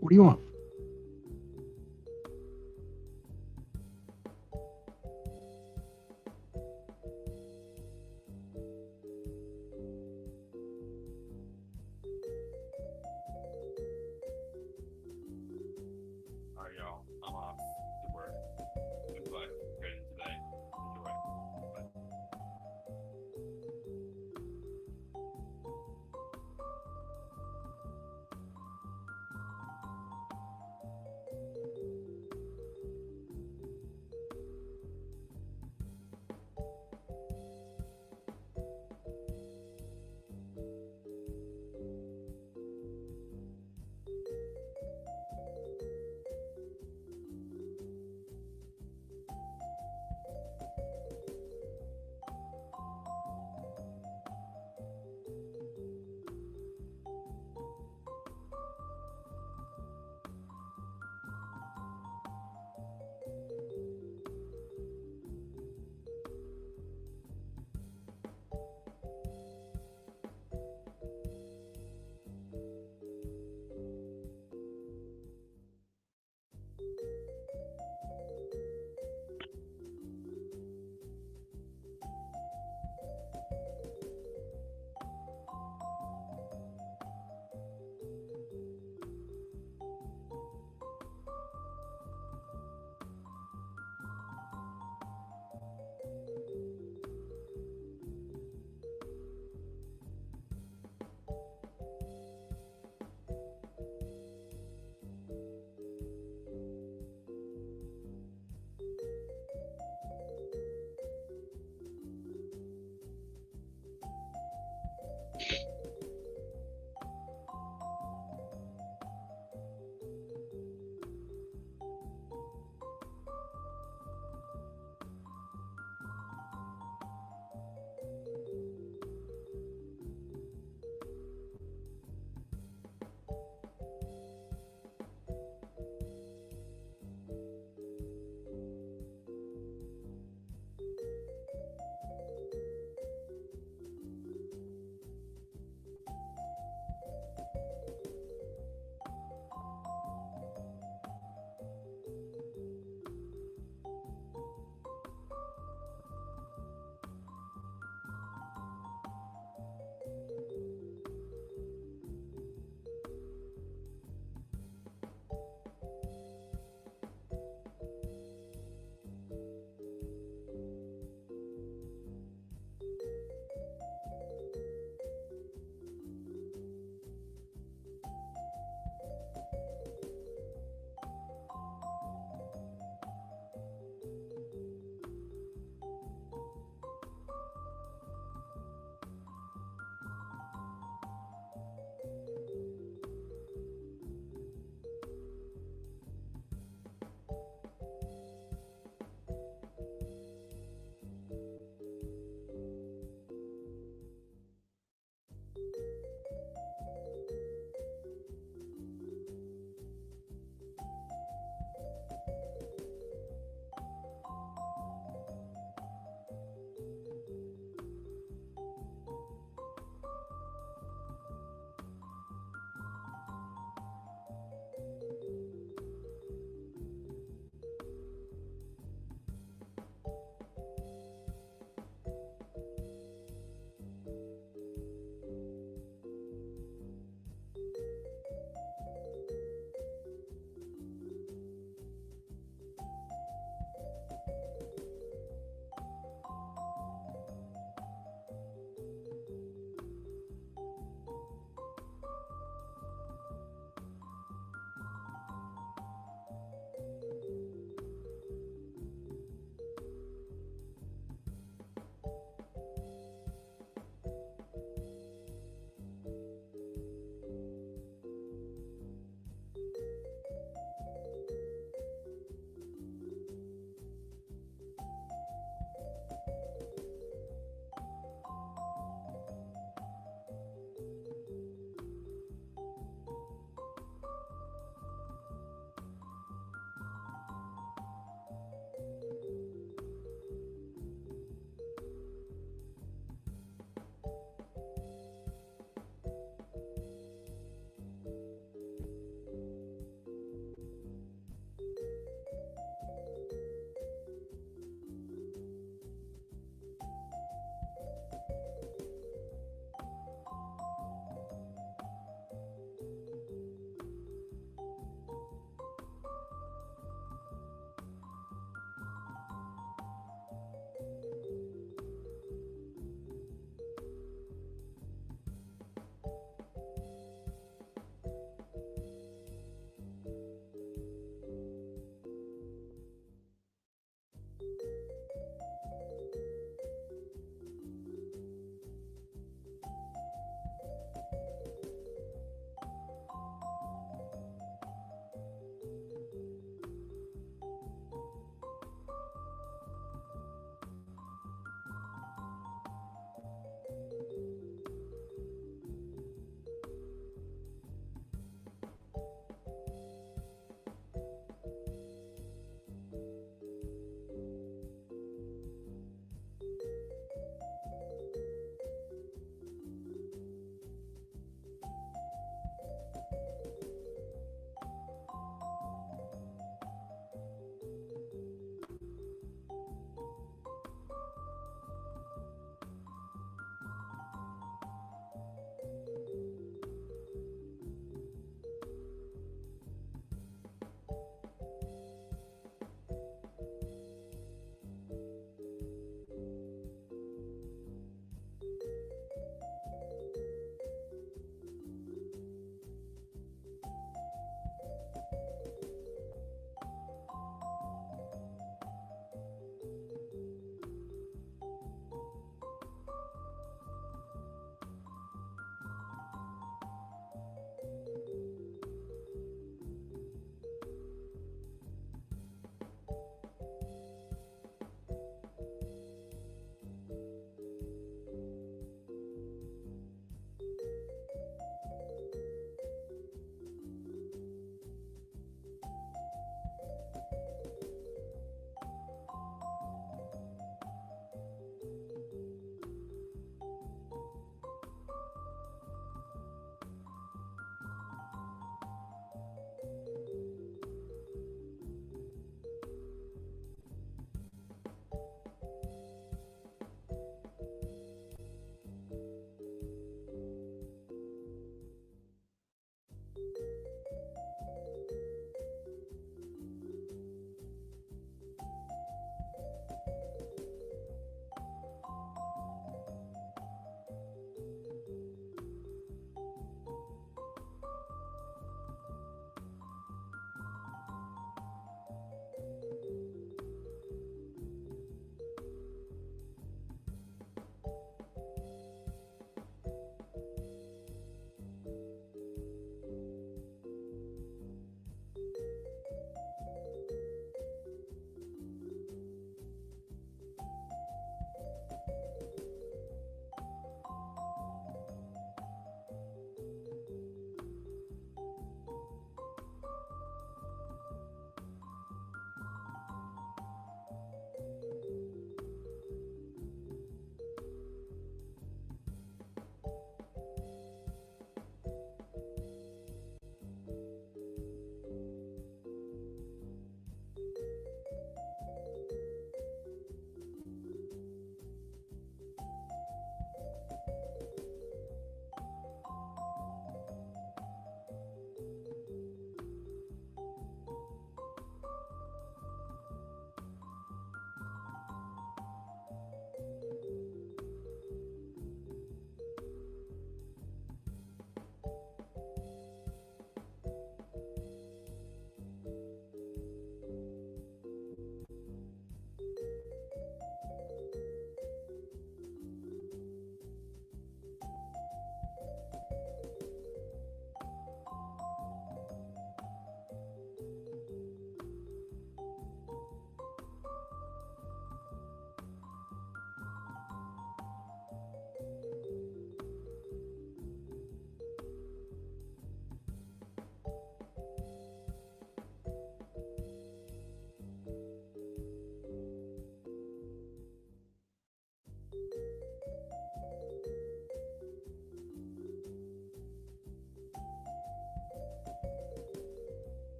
What do you want? All right, y'all. I'm off to work. Good luck. Good today. Enjoy. Bye.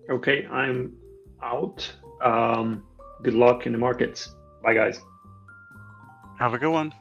Okay, I'm out. Good luck in the markets. Bye, guys. Have a good one.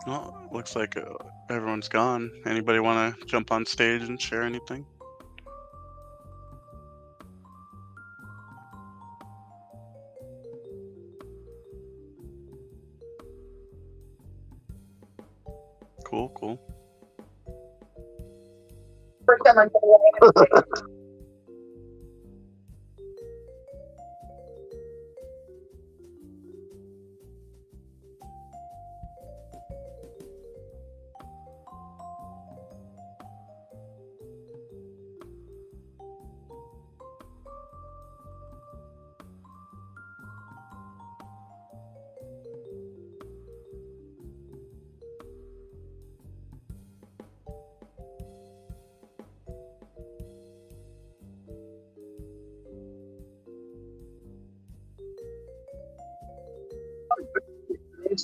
Well, looks like everyone's gone. Anybody want to jump on stage and share anything? Cool.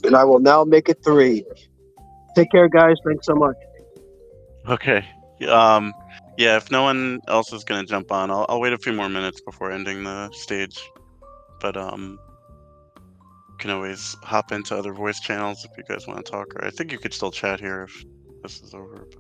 And I will now make it 3. Take care, guys. Thanks so much. Okay. Yeah, if no one else is gonna jump on, I'll wait a few more minutes before ending the stage. But can always hop into other voice channels if you guys want to talk. Or I think you could still chat here if this is over. But...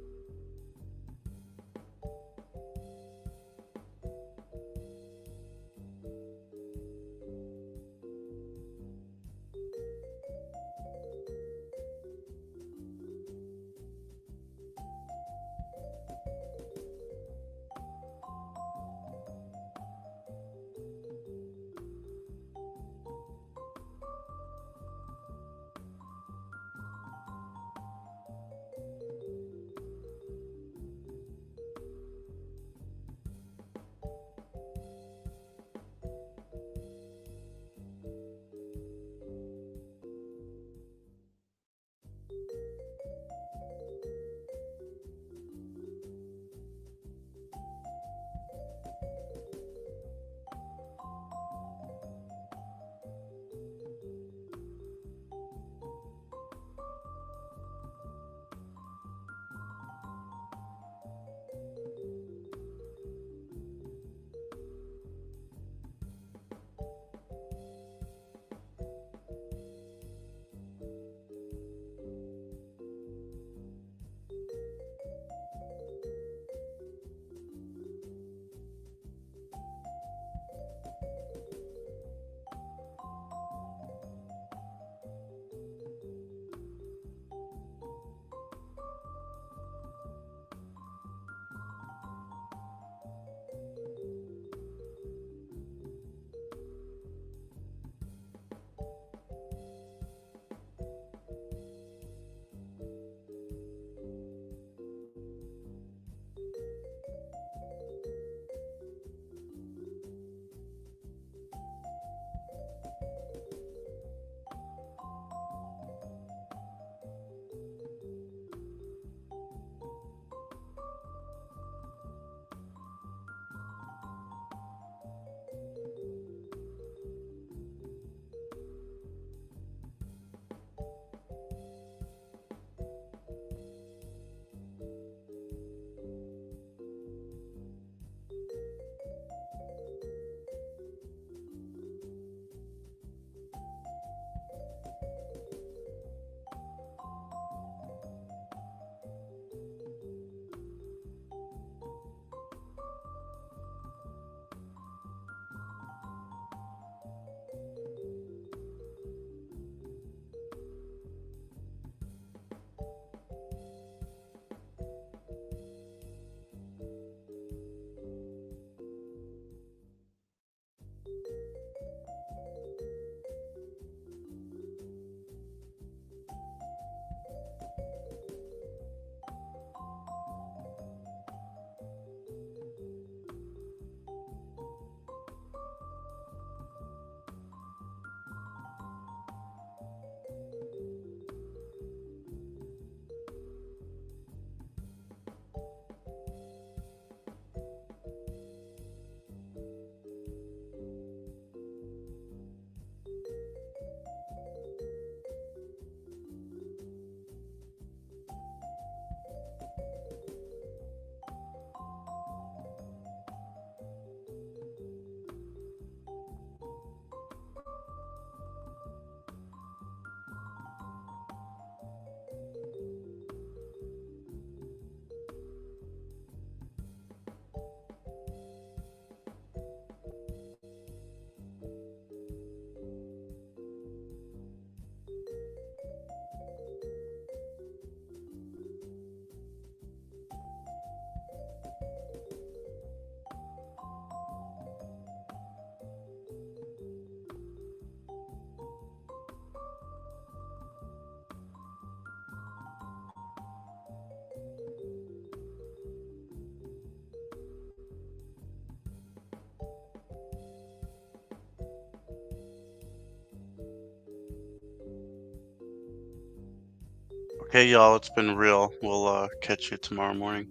Okay, y'all, it's been real. We'll catch you tomorrow morning.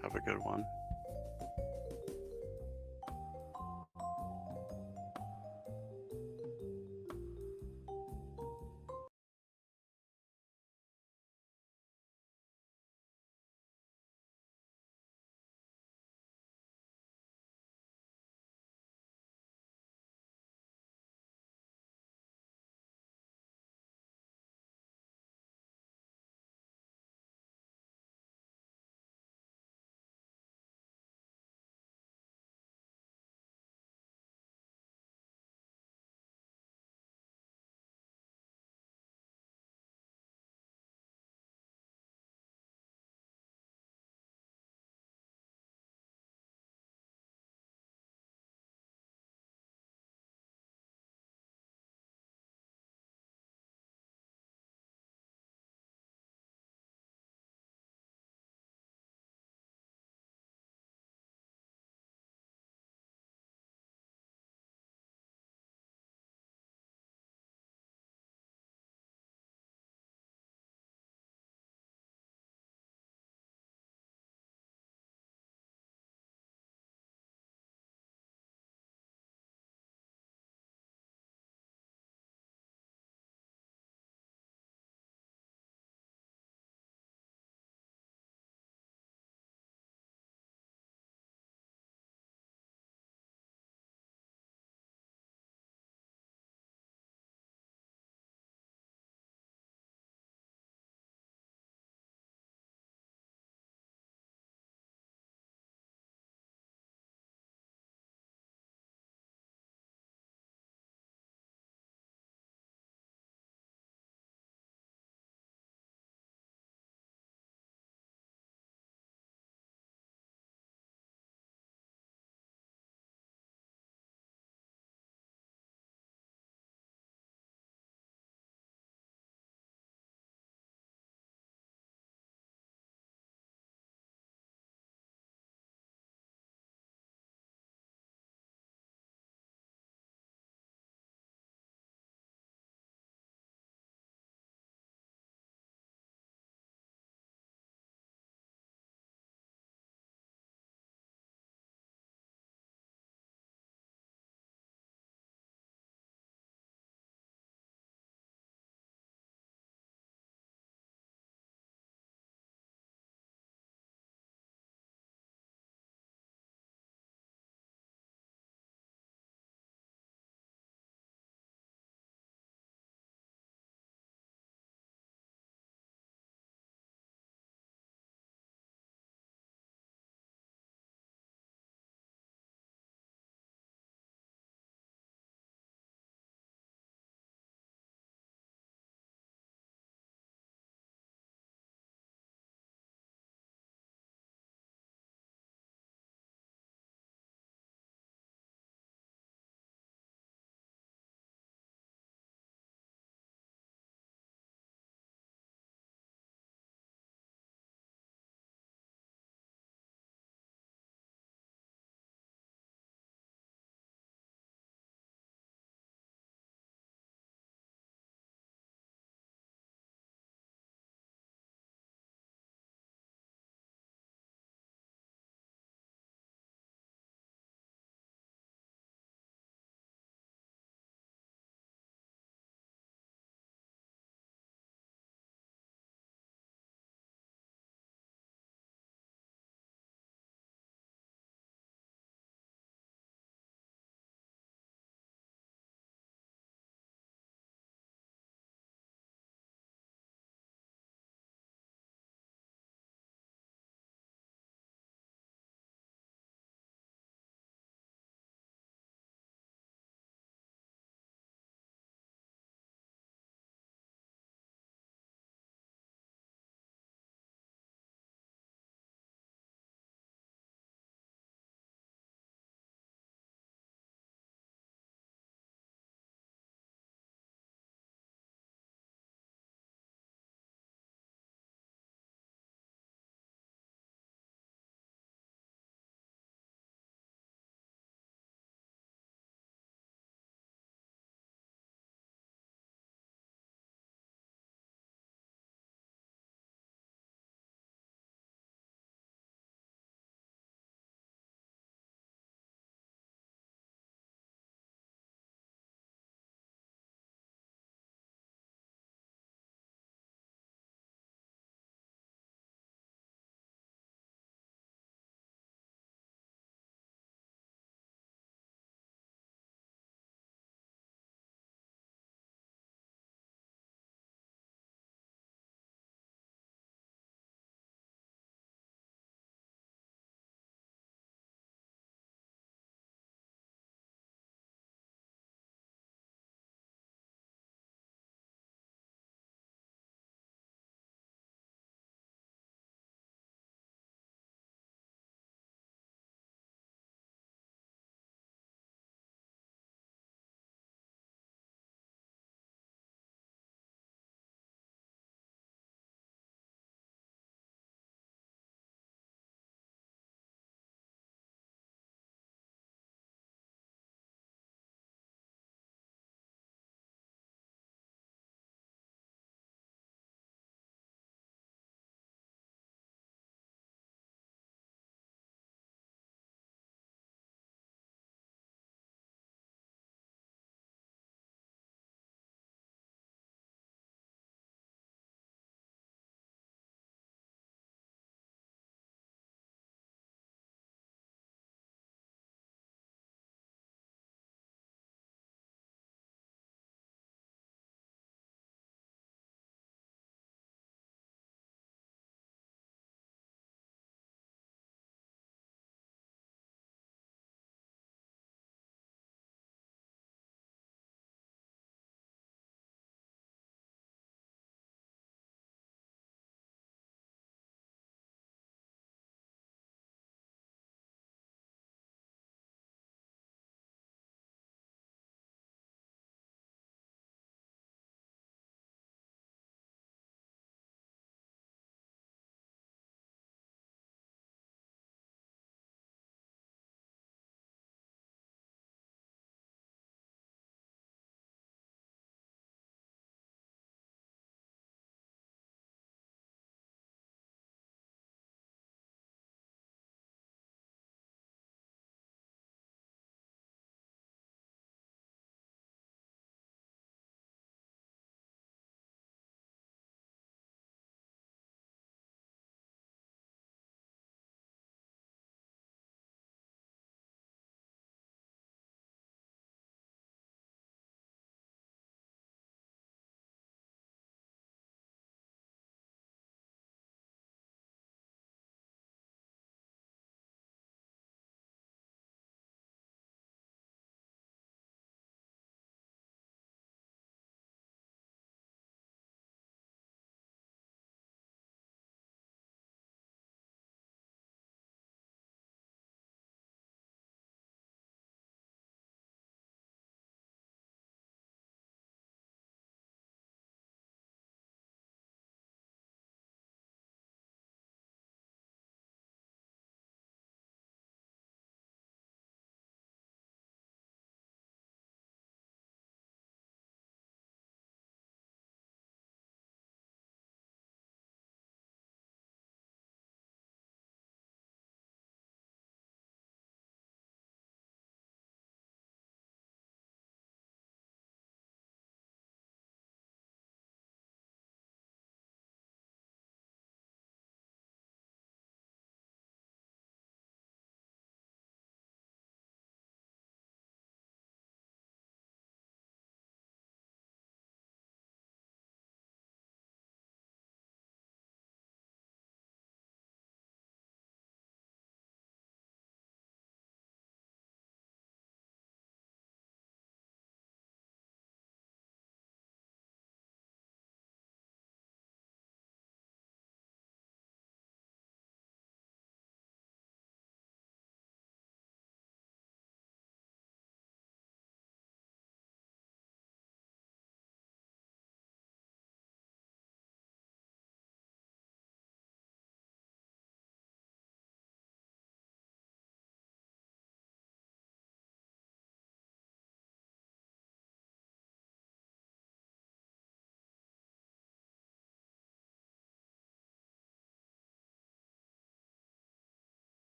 Have a good one.